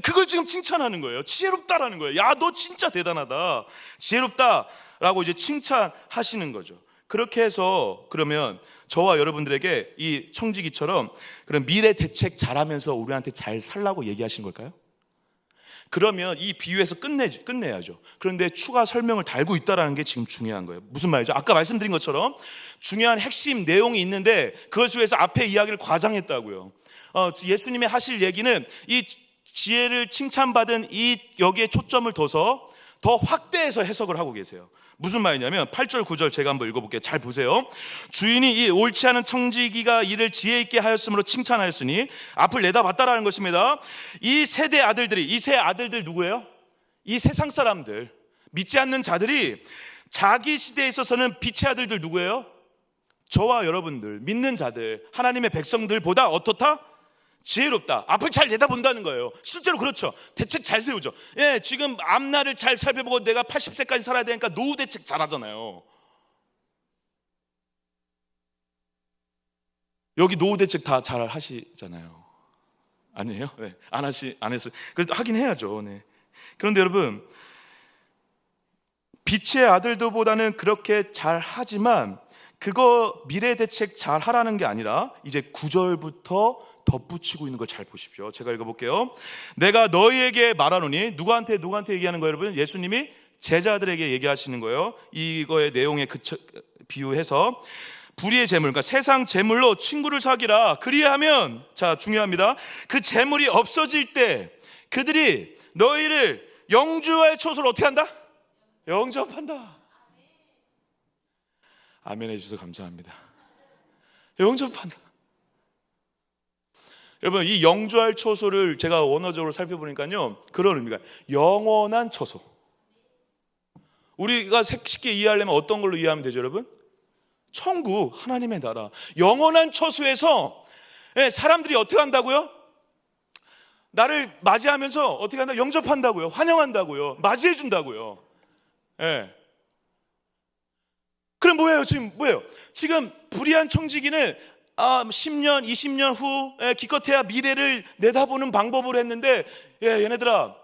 그걸 지금 칭찬하는 거예요. 지혜롭다라는 거예요. 야, 너 진짜 대단하다. 지혜롭다라고 이제 칭찬하시는 거죠. 그렇게 해서 그러면 저와 여러분들에게 이 청지기처럼 그런 미래 대책 잘하면서 우리한테 잘 살라고 얘기하신 걸까요? 그러면 이 비유에서 끝내야죠. 그런데 추가 설명을 달고 있다는 게 지금 중요한 거예요. 무슨 말이죠? 아까 말씀드린 것처럼 중요한 핵심 내용이 있는데 그것을 위해서 앞에 이야기를 과장했다고요. 예수님이 하실 얘기는 이 지혜를 칭찬받은 이 여기에 초점을 둬서 더 확대해서 해석을 하고 계세요. 무슨 말이냐면 8절 9절 제가 한번 읽어볼게요. 잘 보세요. 주인이 이 옳지 않은 청지기가 이를 지혜 있게 하였으므로 칭찬하였으니 앞을 내다봤다라는 것입니다. 이 세대 아들들이, 이 세 아들들 누구예요? 이 세상 사람들, 믿지 않는 자들이 자기 시대에 있어서는 빛의 아들들 누구예요? 저와 여러분들, 믿는 자들, 하나님의 백성들보다 어떻다? 지혜롭다. 앞을 잘 내다본다는 거예요. 실제로 그렇죠. 대책 잘 세우죠. 예, 지금 앞날을 잘 살펴보고 내가 80세까지 살아야 되니까 노후 대책 잘 하잖아요. 여기 노후 대책 다 잘 하시잖아요. 아니에요? 네, 안 했어요. 그래도 하긴 해야죠. 네. 그런데 여러분, 빛의 아들들보다는 그렇게 잘 하지만 그거 미래 대책 잘 하라는 게 아니라 이제 9절부터 덧붙이고 있는 걸 잘 보십시오. 제가 읽어볼게요. 내가 너희에게 말하노니, 누구한테 얘기하는 거예요, 여러분? 예수님이 제자들에게 얘기하시는 거예요. 이거의 내용에 비유해서 불의의 재물, 그러니까 세상 재물로 친구를 사귀라. 그리하면, 자, 중요합니다. 그 재물이 없어질 때 그들이 너희를 영주의 초소를 어떻게 한다? 영접한다. 아멘 해주셔서 감사합니다. 영접한다. 여러분, 이 영주할 초소를 제가 원어적으로 살펴보니까요, 그런 의미가 영원한 초소. 우리가 쉽게 이해하려면 어떤 걸로 이해하면 되죠, 여러분? 천국, 하나님의 나라, 영원한 처소에서 사람들이 어떻게 한다고요? 나를 맞이하면서 어떻게 한다? 영접한다고요. 환영한다고요. 맞이해 준다고요. 예. 그럼 뭐예요? 지금 불의한 청지기는 10년, 20년 후 기껏해야 미래를 내다보는 방법으로 했는데, 얘네들아,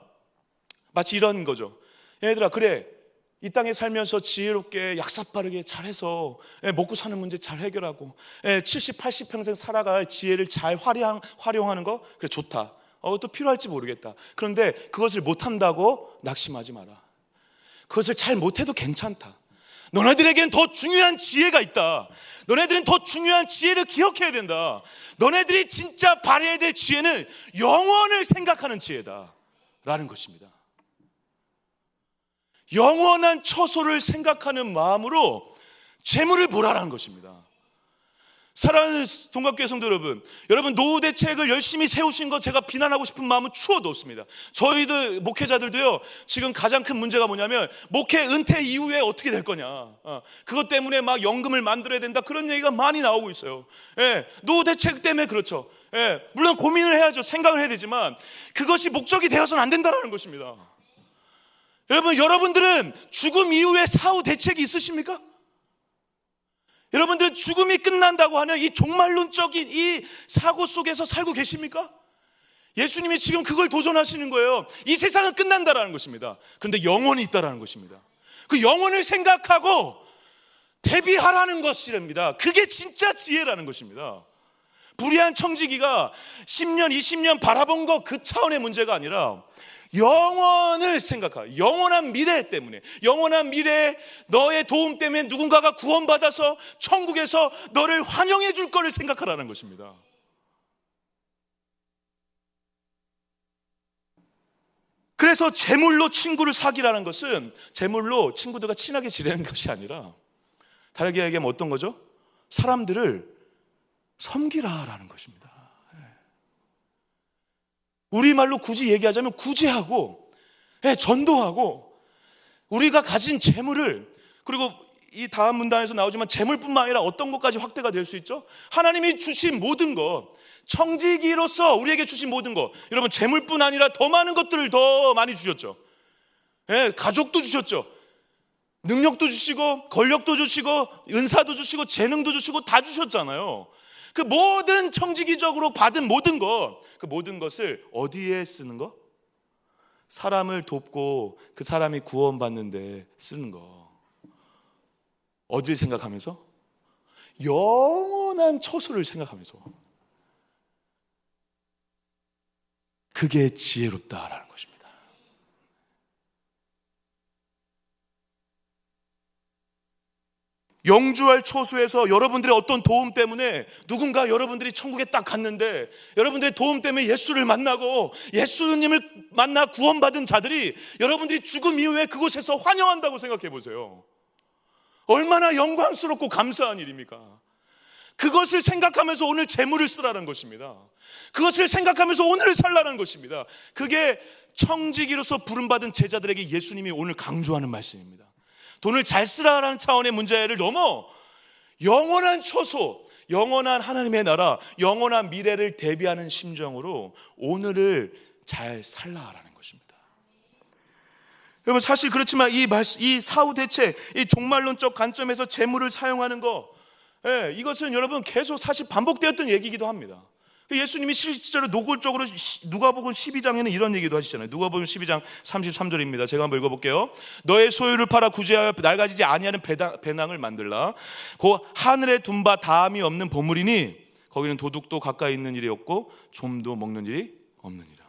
마치 이런 거죠. 얘네들아, 그래, 이 땅에 살면서 지혜롭게 약사빠르게 잘해서 먹고 사는 문제 잘 해결하고 70, 80평생 살아갈 지혜를 잘 활용하는 거, 그래, 좋다. 또 필요할지 모르겠다. 그런데 그것을 못한다고 낙심하지 마라. 그것을 잘 못해도 괜찮다. 너네들에게는 더 중요한 지혜가 있다. 너네들은 더 중요한 지혜를 기억해야 된다. 너네들이 진짜 발휘해야 될 지혜는 영원을 생각하는 지혜다 라는 것입니다. 영원한 처소를 생각하는 마음으로 재물을 보라라는 것입니다. 사랑하는 동갑교회 성도 여러분, 노후 대책을 열심히 세우신 거 제가 비난하고 싶은 마음은 추워도 없습니다. 저희들 목회자들도요, 지금 가장 큰 문제가 뭐냐면 목회 은퇴 이후에 어떻게 될 거냐, 그것 때문에 막 연금을 만들어야 된다, 그런 얘기가 많이 나오고 있어요. 노후 대책 때문에 그렇죠. 물론 고민을 해야죠. 생각을 해야 되지만 그것이 목적이 되어서는 안 된다는 것입니다. 여러분들은 죽음 이후에 사후 대책이 있으십니까? 여러분들은 죽음이 끝난다고 하는 이 종말론적인 이 사고 속에서 살고 계십니까? 예수님이 지금 그걸 도전하시는 거예요. 이 세상은 끝난다라는 것입니다. 그런데 영혼이 있다라는 것입니다. 그 영혼을 생각하고 대비하라는 것이랍니다. 그게 진짜 지혜라는 것입니다. 불의한 청지기가 10년, 20년 바라본 거 그 차원의 문제가 아니라 영원을 생각하라. 영원한 미래 때문에, 영원한 미래, 너의 도움 때문에 누군가가 구원받아서 천국에서 너를 환영해 줄 거를 생각하라는 것입니다. 그래서 재물로 친구를 사귀라는 것은 재물로 친구들과 친하게 지내는 것이 아니라, 다르게 얘기하면 어떤 거죠? 사람들을 섬기라라는 것입니다. 우리말로 굳이 얘기하자면 구제하고, 전도하고, 우리가 가진 재물을, 그리고 이 다음 문단에서 나오지만 재물뿐만 아니라 어떤 것까지 확대가 될 수 있죠? 하나님이 주신 모든 것, 청지기로서 우리에게 주신 모든 것, 여러분, 재물뿐 아니라 더 많은 것들을 더 많이 주셨죠. 가족도 주셨죠. 능력도 주시고, 권력도 주시고, 은사도 주시고, 재능도 주시고, 다 주셨잖아요. 그 모든 청지기적으로 받은 모든 것, 그 모든 것을 어디에 쓰는 거? 사람을 돕고 그 사람이 구원받는데 쓰는 거. 어디를 생각하면서? 영원한 처소를 생각하면서. 그게 지혜롭다라는 것입니다. 영주할 초소에서 여러분들의 어떤 도움 때문에 누군가 여러분들이 천국에 딱 갔는데 여러분들의 도움 때문에 예수를 만나고 예수님을 만나 구원받은 자들이 여러분들이 죽음 이후에 그곳에서 환영한다고 생각해 보세요. 얼마나 영광스럽고 감사한 일입니까? 그것을 생각하면서 오늘 재물을 쓰라는 것입니다. 그것을 생각하면서 오늘을 살라는 것입니다. 그게 청지기로서 부름받은 제자들에게 예수님이 오늘 강조하는 말씀입니다. 돈을 잘 쓰라라는 차원의 문제를 넘어 영원한 처소, 영원한 하나님의 나라, 영원한 미래를 대비하는 심정으로 오늘을 잘 살라라는 것입니다. 여러분, 사실 그렇지만 이 사후 대책, 이 종말론적 관점에서 재물을 사용하는 거, 이것은 여러분 계속 사실 반복되었던 얘기이기도 합니다. 예수님이 실제로 노골적으로 누가복음 12장에는 이런 얘기도 하시잖아요. 누가복음 12장 33절입니다. 제가 한번 읽어볼게요. 너의 소유를 팔아 구제하여 낡아지지 아니하는 배낭을 만들라. 그 하늘에 둔 바 다함이 없는 보물이니 거기는 도둑도 가까이 있는 일이 없고 좀도 먹는 일이 없느니라.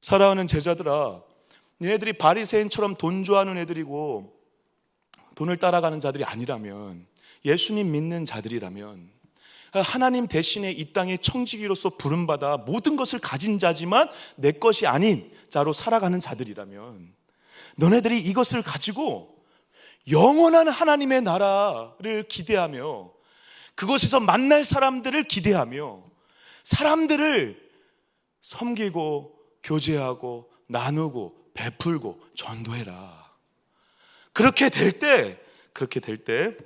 사랑하는 제자들아, 니네들이 바리새인처럼 돈 좋아하는 애들이고 돈을 따라가는 자들이 아니라면, 예수님 믿는 자들이라면, 하나님 대신에 이 땅의 청지기로서 부름받아 모든 것을 가진 자지만 내 것이 아닌 자로 살아가는 자들이라면, 너네들이 이것을 가지고 영원한 하나님의 나라를 기대하며 그곳에서 만날 사람들을 기대하며 사람들을 섬기고 교제하고 나누고 베풀고 전도해라. 그렇게 될 때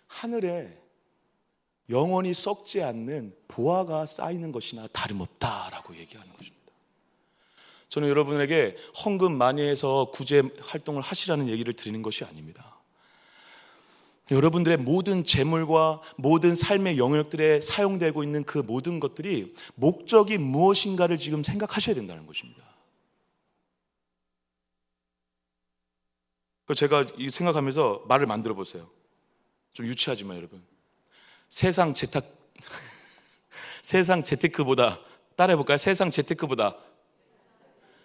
하늘에 영원히 썩지 않는 보화가 쌓이는 것이나 다름없다라고 얘기하는 것입니다. 저는 여러분에게 헌금 많이 해서 구제 활동을 하시라는 얘기를 드리는 것이 아닙니다. 여러분들의 모든 재물과 모든 삶의 영역들에 사용되고 있는 그 모든 것들이 목적이 무엇인가를 지금 생각하셔야 된다는 것입니다. 제가 이 생각하면서 말을 만들어 보세요. 좀 유치하지만 여러분, 세상 재테크보다, 따라해 볼까요? 세상 재테크보다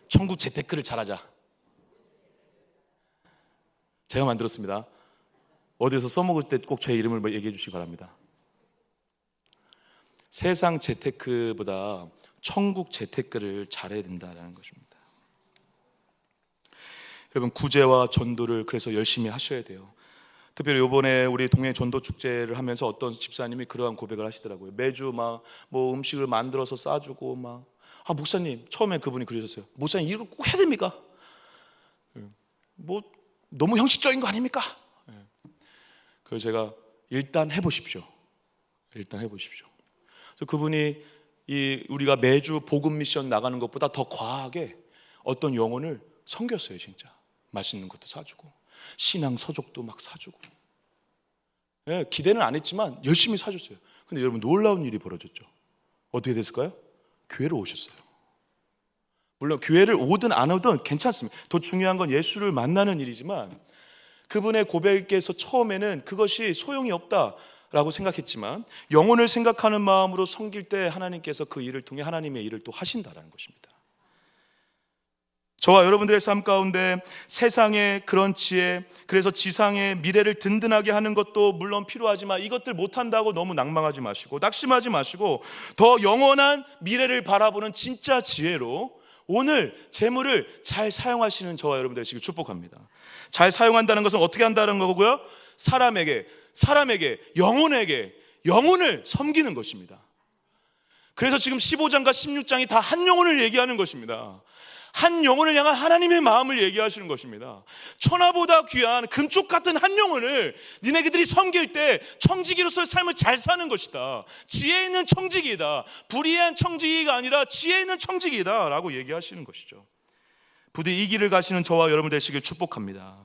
천국 재테크를 잘하자. 제가 만들었습니다. 어디서 써먹을 때 꼭 제 이름을 얘기해 주시기 바랍니다. 세상 재테크보다 천국 재테크를 잘해야 된다는 것입니다. 여러분, 구제와 전도를 그래서 열심히 하셔야 돼요. 특별히 이번에 우리 동해 전도 축제를 하면서 어떤 집사님이 그러한 고백을 하시더라고요. 매주 막 뭐 음식을 만들어서 싸주고 막, 목사님, 처음에 그분이 그러셨어요. 목사님, 이거 꼭 해야 됩니까? 뭐 너무 형식적인 거 아닙니까? 그래서 제가 일단 해보십시오. 그래서 그분이 우리가 매주 복음 미션 나가는 것보다 더 과하게 어떤 영혼을 섬겼어요. 진짜 맛있는 것도 사주고 신앙 서적도 막 사주고, 기대는 안 했지만 열심히 사줬어요. 근데 여러분, 놀라운 일이 벌어졌죠. 어떻게 됐을까요? 교회로 오셨어요. 물론 교회를 오든 안 오든 괜찮습니다. 더 중요한 건 예수를 만나는 일이지만, 그분의 고백에서 처음에는 그것이 소용이 없다라고 생각했지만 영혼을 생각하는 마음으로 섬길 때 하나님께서 그 일을 통해 하나님의 일을 또 하신다라는 것입니다. 저와 여러분들의 삶 가운데 세상의 그런 지혜, 그래서 지상의 미래를 든든하게 하는 것도 물론 필요하지만 이것들 못한다고 너무 낭망하지 마시고 낙심하지 마시고 더 영원한 미래를 바라보는 진짜 지혜로 오늘 재물을 잘 사용하시는 저와 여러분들 되시길 축복합니다. 잘 사용한다는 것은 어떻게 한다는 거고요? 사람에게, 영혼을 섬기는 것입니다. 그래서 지금 15장과 16장이 다 한 영혼을 얘기하는 것입니다. 한 영혼을 향한 하나님의 마음을 얘기하시는 것입니다. 천하보다 귀한 금쪽 같은 한 영혼을 니네들이 섬길 때 청지기로서의 삶을 잘 사는 것이다. 지혜 있는 청지기이다. 불의한 청지기가 아니라 지혜 있는 청지기이다 라고 얘기하시는 것이죠. 부디 이 길을 가시는 저와 여러분 되시길 축복합니다.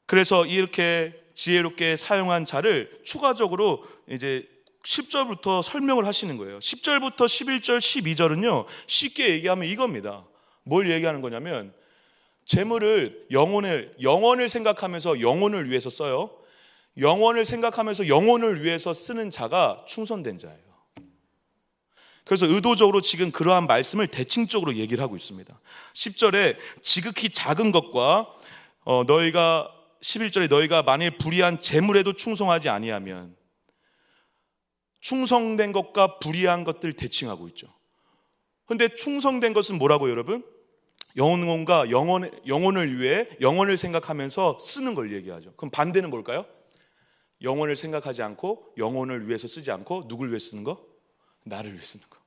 그래서 이렇게 지혜롭게 사용한 자를 추가적으로 이제 10절부터 설명을 하시는 거예요. 10절부터 11절, 12절은요 쉽게 얘기하면 이겁니다. 뭘 얘기하는 거냐면 재물을 영혼을 생각하면서 영혼을 위해서 써요. 영혼을 생각하면서 영혼을 위해서 쓰는 자가 충성된 자예요. 그래서 의도적으로 지금 그러한 말씀을 대칭적으로 얘기를 하고 있습니다. 10절에 지극히 작은 것과 너희가 11절에 너희가 만일 불의한 재물에도 충성하지 아니하면, 충성된 것과 불의한 것들 대칭하고 있죠. 그런데 충성된 것은 뭐라고 여러분? 영혼과 영혼을 위해 영혼을 생각하면서 쓰는 걸 얘기하죠. 그럼 반대는 뭘까요? 영혼을 생각하지 않고 영혼을 위해서 쓰지 않고 누굴 위해 쓰는 거? 나를 위해 쓰는 거.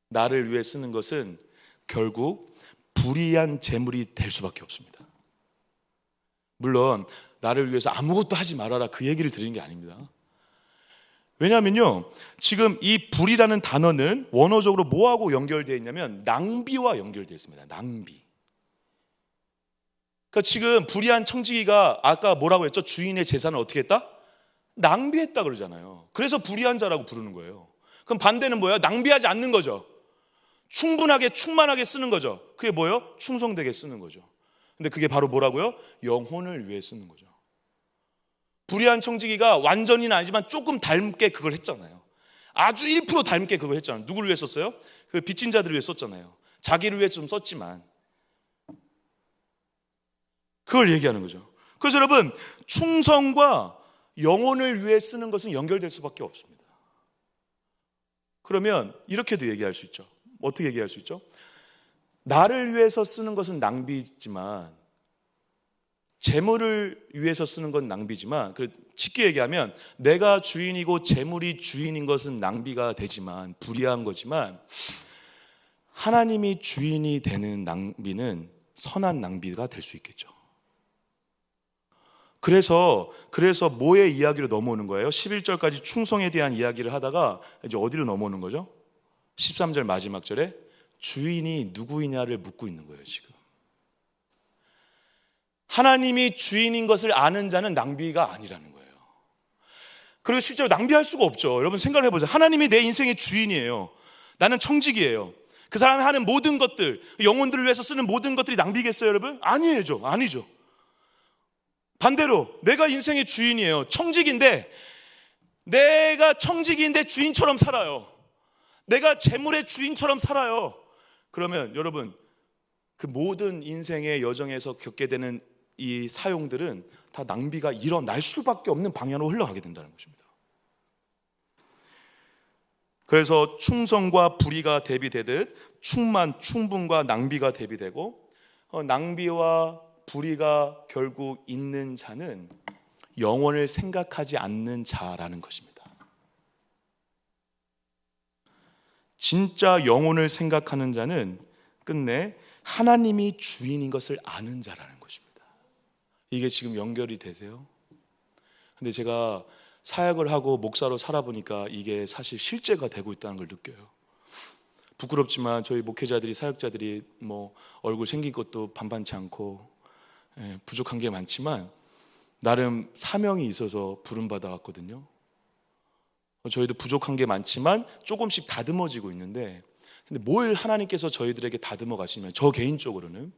나를 위해 쓰는 것은 결국 불의한 재물이 될 수밖에 없습니다. 물론 나를 위해서 아무것도 하지 말아라 그 얘기를 드리는 게 아닙니다. 왜냐하면요, 지금 이 불이라는 단어는 원어적으로 뭐하고 연결되어 있냐면 낭비와 연결되어 있습니다. 낭비. 그러니까 지금 불의한 청지기가 아까 뭐라고 했죠? 주인의 재산을 어떻게 했다? 낭비했다 그러잖아요. 그래서 불의한 자라고 부르는 거예요. 그럼 반대는 뭐예요? 낭비하지 않는 거죠. 충분하게 충만하게 쓰는 거죠. 그게 뭐예요? 충성되게 쓰는 거죠. 근데 그게 바로 뭐라고요? 영혼을 위해 쓰는 거죠. 불의한 청지기가 완전히는 아니지만 조금 닮게 그걸 했잖아요. 아주 1% 닮게 그걸 했잖아요. 누구를 위해 썼어요? 그 빚진 자들을 위해 썼잖아요. 자기를 위해 좀 썼지만 그걸 얘기하는 거죠. 그래서 여러분, 충성과 영혼을 위해 쓰는 것은 연결될 수밖에 없습니다. 그러면 이렇게도 얘기할 수 있죠. 어떻게 얘기할 수 있죠? 나를 위해서 쓰는 것은 낭비지만, 재물을 위해서 쓰는 건 낭비지만, 쉽게 얘기하면 내가 주인이고 재물이 주인인 것은 낭비가 되지만, 불의한 거지만, 하나님이 주인이 되는 낭비는 선한 낭비가 될 수 있겠죠. 그래서 뭐의 이야기로 넘어오는 거예요? 11절까지 충성에 대한 이야기를 하다가 이제 어디로 넘어오는 거죠? 13절 마지막 절에 주인이 누구이냐를 묻고 있는 거예요. 지금 하나님이 주인인 것을 아는 자는 낭비가 아니라는 거예요. 그리고 실제로 낭비할 수가 없죠. 여러분 생각을 해보세요. 하나님이 내 인생의 주인이에요. 나는 청직이에요. 그 사람이 하는 모든 것들, 영혼들을 위해서 쓰는 모든 것들이 낭비겠어요, 여러분? 아니죠. 반대로 내가 인생의 주인이에요. 내가 청직인데 주인처럼 살아요. 내가 재물의 주인처럼 살아요. 그러면 여러분, 그 모든 인생의 여정에서 겪게 되는 이 사용들은 다 낭비가 일어날 수밖에 없는 방향으로 흘러가게 된다는 것입니다. 그래서 충성과 불의가 대비되듯 충분과 낭비가 대비되고, 낭비와 불의가 결국 있는 자는 영혼을 생각하지 않는 자라는 것입니다. 진짜 영혼을 생각하는 자는 끝내 하나님이 주인인 것을 아는 자라는 것입니다. 이게 지금 연결이 되세요? 근데 제가 사역을 하고 목사로 살아보니까 이게 사실 실제가 되고 있다는 걸 느껴요. 부끄럽지만 저희 목회자들이, 사역자들이 뭐 얼굴 생긴 것도 반반치 않고 부족한 게 많지만 나름 사명이 있어서 부름받아 왔거든요. 저희도 부족한 게 많지만 조금씩 다듬어지고 있는데, 근데 뭘 하나님께서 저희들에게 다듬어 가시면, 저 개인적으로는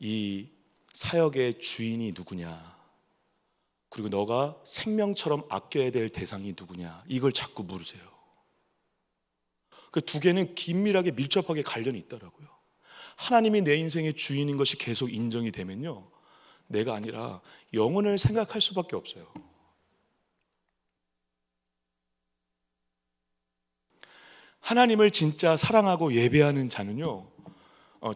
이 사역의 주인이 누구냐, 그리고 너가 생명처럼 아껴야 될 대상이 누구냐, 이걸 자꾸 물으세요. 그 두 개는 긴밀하게 밀접하게 관련이 있더라고요. 하나님이 내 인생의 주인인 것이 계속 인정이 되면요, 내가 아니라 영혼을 생각할 수밖에 없어요. 하나님을 진짜 사랑하고 예배하는 자는요,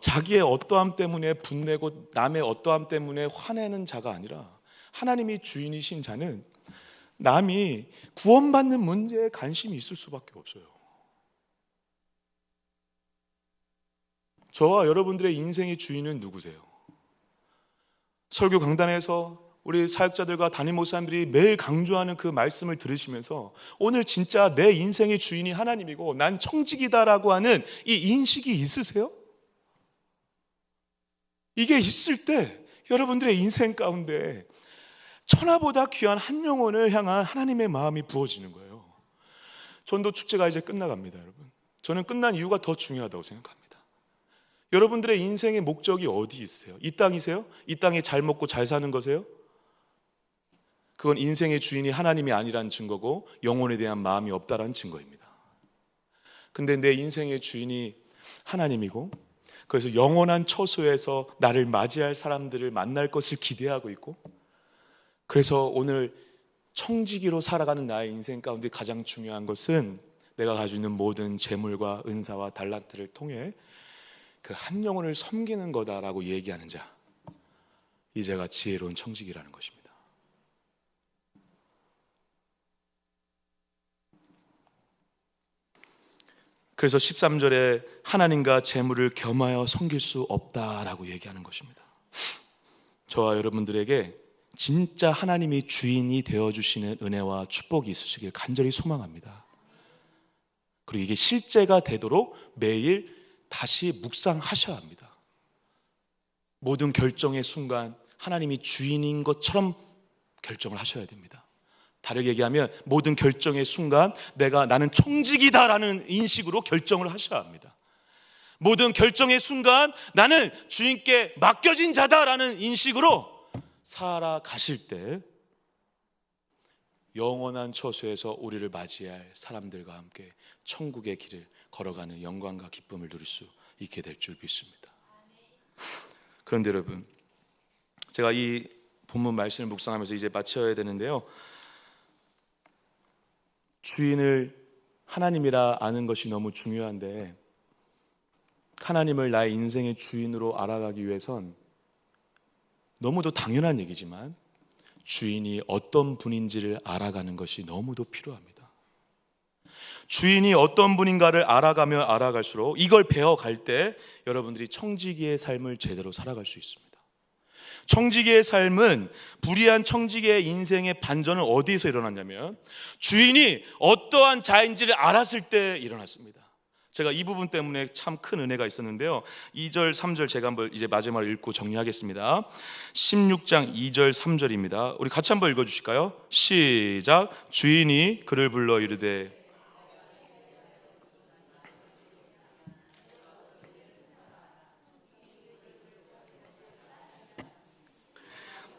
자기의 어떠함 때문에 분내고 남의 어떠함 때문에 화내는 자가 아니라, 하나님이 주인이신 자는 남이 구원받는 문제에 관심이 있을 수밖에 없어요. 저와 여러분들의 인생의 주인은 누구세요? 설교 강단에서 우리 사역자들과 담임 목사님들이 매일 강조하는 그 말씀을 들으시면서 오늘 진짜 내 인생의 주인이 하나님이고 난 청직이다라고 하는 이 인식이 있으세요? 이게 있을 때 여러분들의 인생 가운데 천하보다 귀한 한 영혼을 향한 하나님의 마음이 부어지는 거예요. 전도 축제가 이제 끝나갑니다, 여러분. 저는 끝난 이유가 더 중요하다고 생각합니다. 여러분들의 인생의 목적이 어디 있으세요? 이 땅이세요? 이 땅에 잘 먹고 잘 사는 거세요? 그건 인생의 주인이 하나님이 아니라는 증거고 영혼에 대한 마음이 없다라는 증거입니다. 근데 내 인생의 주인이 하나님이고, 그래서 영원한 처소에서 나를 맞이할 사람들을 만날 것을 기대하고 있고, 그래서 오늘 청지기로 살아가는 나의 인생 가운데 가장 중요한 것은 내가 가지고 있는 모든 재물과 은사와 달란트를 통해 그 한 영혼을 섬기는 거다라고 얘기하는 자, 이 제가 지혜로운 청지기라는 것입니다. 그래서 13절에 하나님과 재물을 겸하여 섬길 수 없다라고 얘기하는 것입니다. 저와 여러분들에게 진짜 하나님이 주인이 되어주시는 은혜와 축복이 있으시길 간절히 소망합니다. 그리고 이게 실제가 되도록 매일 다시 묵상하셔야 합니다. 모든 결정의 순간 하나님이 주인인 것처럼 결정을 하셔야 됩니다. 다르게 얘기하면 모든 결정의 순간 나는 청직이다라는 인식으로 결정을 하셔야 합니다. 모든 결정의 순간 나는 주인께 맡겨진 자다라는 인식으로 살아가실 때 영원한 처소에서 우리를 맞이할 사람들과 함께 천국의 길을 걸어가는 영광과 기쁨을 누릴 수 있게 될 줄 믿습니다. 그런데 여러분, 제가 이 본문 말씀을 묵상하면서 이제 마쳐야 되는데요, 주인을 하나님이라 아는 것이 너무 중요한데 하나님을 나의 인생의 주인으로 알아가기 위해선 너무도 당연한 얘기지만 주인이 어떤 분인지를 알아가는 것이 너무도 필요합니다. 주인이 어떤 분인가를 알아가면 알아갈수록 이걸 배워갈 때 여러분들이 청지기의 삶을 제대로 살아갈 수 있습니다. 청지기의 삶은, 불의한 청지기의 인생의 반전은 어디에서 일어났냐면 주인이 어떠한 자인지를 알았을 때 일어났습니다. 제가 이 부분 때문에 참 큰 은혜가 있었는데요, 2절 3절 제가 한번 이제 마지막으로 읽고 정리하겠습니다. 16장 2절 3절입니다. 우리 같이 한번 읽어주실까요? 시작. 주인이 그를 불러 이르되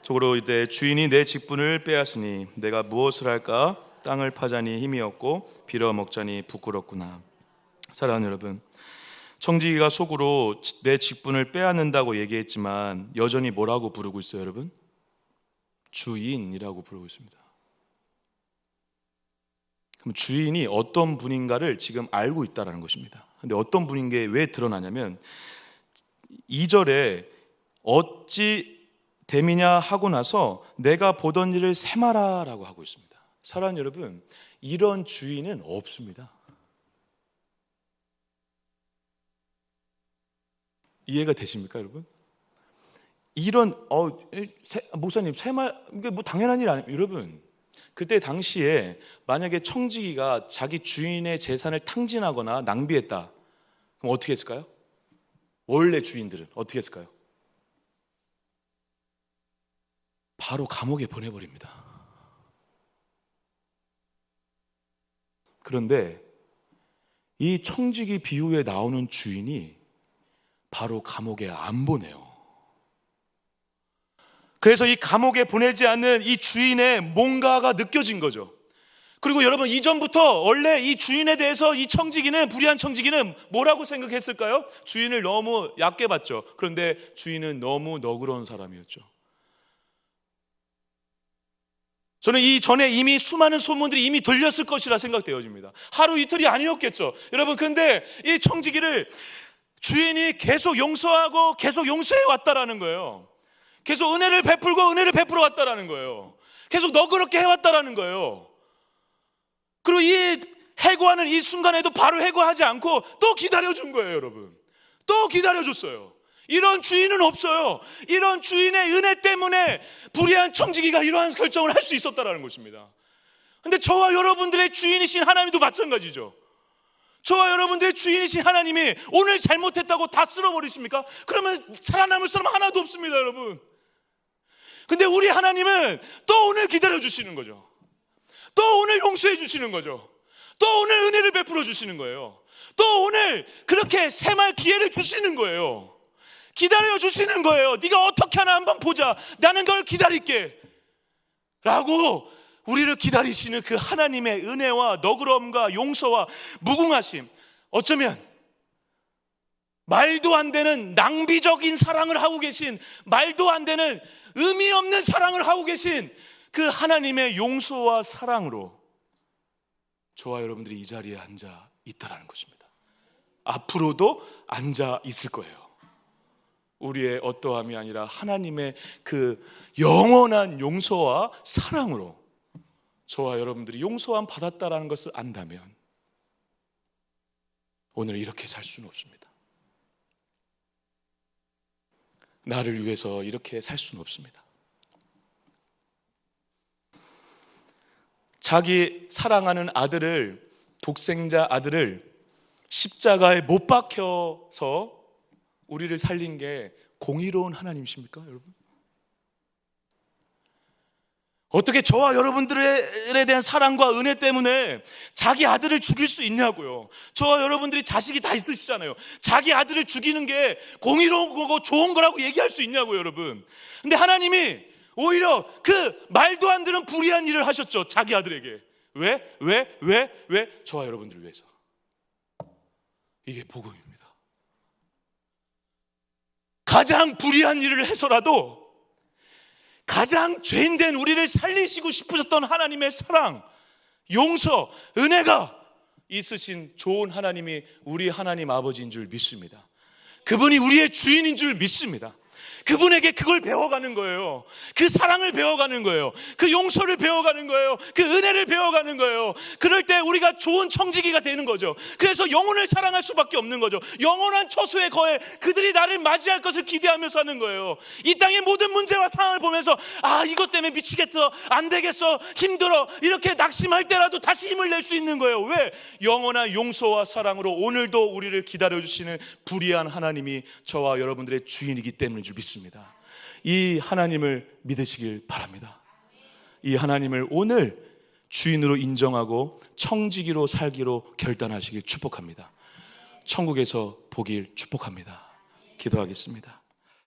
속으로 이르되 주인이 내 직분을 빼앗으니 내가 무엇을 할까? 땅을 파자니 힘이 없고 빌어먹자니 부끄럽구나. 사랑하는 여러분, 청지기가 속으로 내 직분을 빼앗는다고 얘기했지만 여전히 뭐라고 부르고 있어요, 여러분? 주인이라고 부르고 있습니다. 그럼 주인이 어떤 분인가를 지금 알고 있다는 것입니다. 근데 어떤 분인 게 왜 드러나냐면 2절에 어찌 됨이냐 하고 나서 내가 보던 일을 세마라라고 하고 있습니다. 사랑하는 여러분, 이런 주인은 없습니다. 이해가 되십니까, 여러분? 이런 목사님 이게 뭐 당연한 일 아니에요, 여러분. 그때 당시에 만약에 청지기가 자기 주인의 재산을 탕진하거나 낭비했다, 그럼 어떻게 했을까요? 원래 주인들은 어떻게 했을까요? 바로 감옥에 보내버립니다. 그런데 이 청지기 비유에 나오는 주인이 바로 감옥에 안 보내요. 그래서 이 감옥에 보내지 않는 이 주인의 뭔가가 느껴진 거죠. 그리고 여러분, 이전부터 원래 이 주인에 대해서 이 청지기는, 불의한 청지기는 뭐라고 생각했을까요? 주인을 너무 얕게 봤죠. 그런데 주인은 너무 너그러운 사람이었죠. 저는 이 전에 이미 수많은 소문들이 이미 들렸을 것이라 생각되어집니다. 하루 이틀이 아니었겠죠, 여러분. 근데 이 청지기를 주인이 계속 용서하고 계속 용서해 왔다라는 거예요. 계속 은혜를 베풀고 은혜를 베풀어 왔다라는 거예요. 계속 너그럽게 해왔다라는 거예요. 그리고 이 해고하는 이 순간에도 바로 해고하지 않고 또 기다려준 거예요, 여러분. 또 기다려줬어요. 이런 주인은 없어요. 이런 주인의 은혜 때문에 불의한 청지기가 이러한 결정을 할 수 있었다는 것입니다. 근데 저와 여러분들의 주인이신 하나님도 마찬가지죠. 저와 여러분들의 주인이신 하나님이 오늘 잘못했다고 다 쓸어버리십니까? 그러면 살아남을 사람 하나도 없습니다, 여러분. 근데 우리 하나님은 또 오늘 기다려주시는 거죠. 또 오늘 용서해 주시는 거죠. 또 오늘 은혜를 베풀어 주시는 거예요. 또 오늘 그렇게 새말 기회를 주시는 거예요. 기다려 주시는 거예요. 네가 어떻게 하나 한번 보자. 나는 널 기다릴게 라고 우리를 기다리시는 그 하나님의 은혜와 너그러움과 용서와 무궁하심, 어쩌면 말도 안 되는 낭비적인 사랑을 하고 계신, 말도 안 되는 의미 없는 사랑을 하고 계신 그 하나님의 용서와 사랑으로 저와 여러분들이 이 자리에 앉아 있다라는 것입니다. 앞으로도 앉아 있을 거예요. 우리의 어떠함이 아니라 하나님의 그 영원한 용서와 사랑으로 저와 여러분들이 용서함 받았다라는 것을 안다면 오늘 이렇게 살 수는 없습니다. 나를 위해서 이렇게 살 수는 없습니다. 자기 사랑하는 아들을, 독생자 아들을 십자가에 못 박혀서 우리를 살린 게 공의로운 하나님이십니까, 여러분? 어떻게 저와 여러분들에 대한 사랑과 은혜 때문에 자기 아들을 죽일 수 있냐고요. 저와 여러분들이 자식이 다 있으시잖아요. 자기 아들을 죽이는 게 공의로운 거고 좋은 거라고 얘기할 수 있냐고요, 여러분. 근데 하나님이 오히려 그 말도 안 되는 불의한 일을 하셨죠, 자기 아들에게. 왜? 저와 여러분들을 위해서. 이게 복음입니다. 가장 불의한 일을 해서라도 가장 죄인된 우리를 살리시고 싶으셨던 하나님의 사랑, 용서, 은혜가 있으신 좋은 하나님이 우리 하나님 아버지인 줄 믿습니다. 그분이 우리의 주인인 줄 믿습니다. 그분에게 그걸 배워가는 거예요. 그 사랑을 배워가는 거예요. 그 용서를 배워가는 거예요. 그 은혜를 배워가는 거예요. 그럴 때 우리가 좋은 청지기가 되는 거죠. 그래서 영혼을 사랑할 수밖에 없는 거죠. 영원한 처소에 거해 그들이 나를 맞이할 것을 기대하며 사는 거예요. 이 땅의 모든 문제와 상황을 보면서 이것 때문에 미치겠어, 안 되겠어, 힘들어, 이렇게 낙심할 때라도 다시 힘을 낼 수 있는 거예요. 왜? 영원한 용서와 사랑으로 오늘도 우리를 기다려주시는 불의한 하나님이 저와 여러분들의 주인이기 때문인 줄 믿습니다. 이 하나님을 믿으시길 바랍니다. 이 하나님을 오늘 주인으로 인정하고 청지기로 살기로 결단하시길 축복합니다. 천국에서 보길 축복합니다. 기도하겠습니다.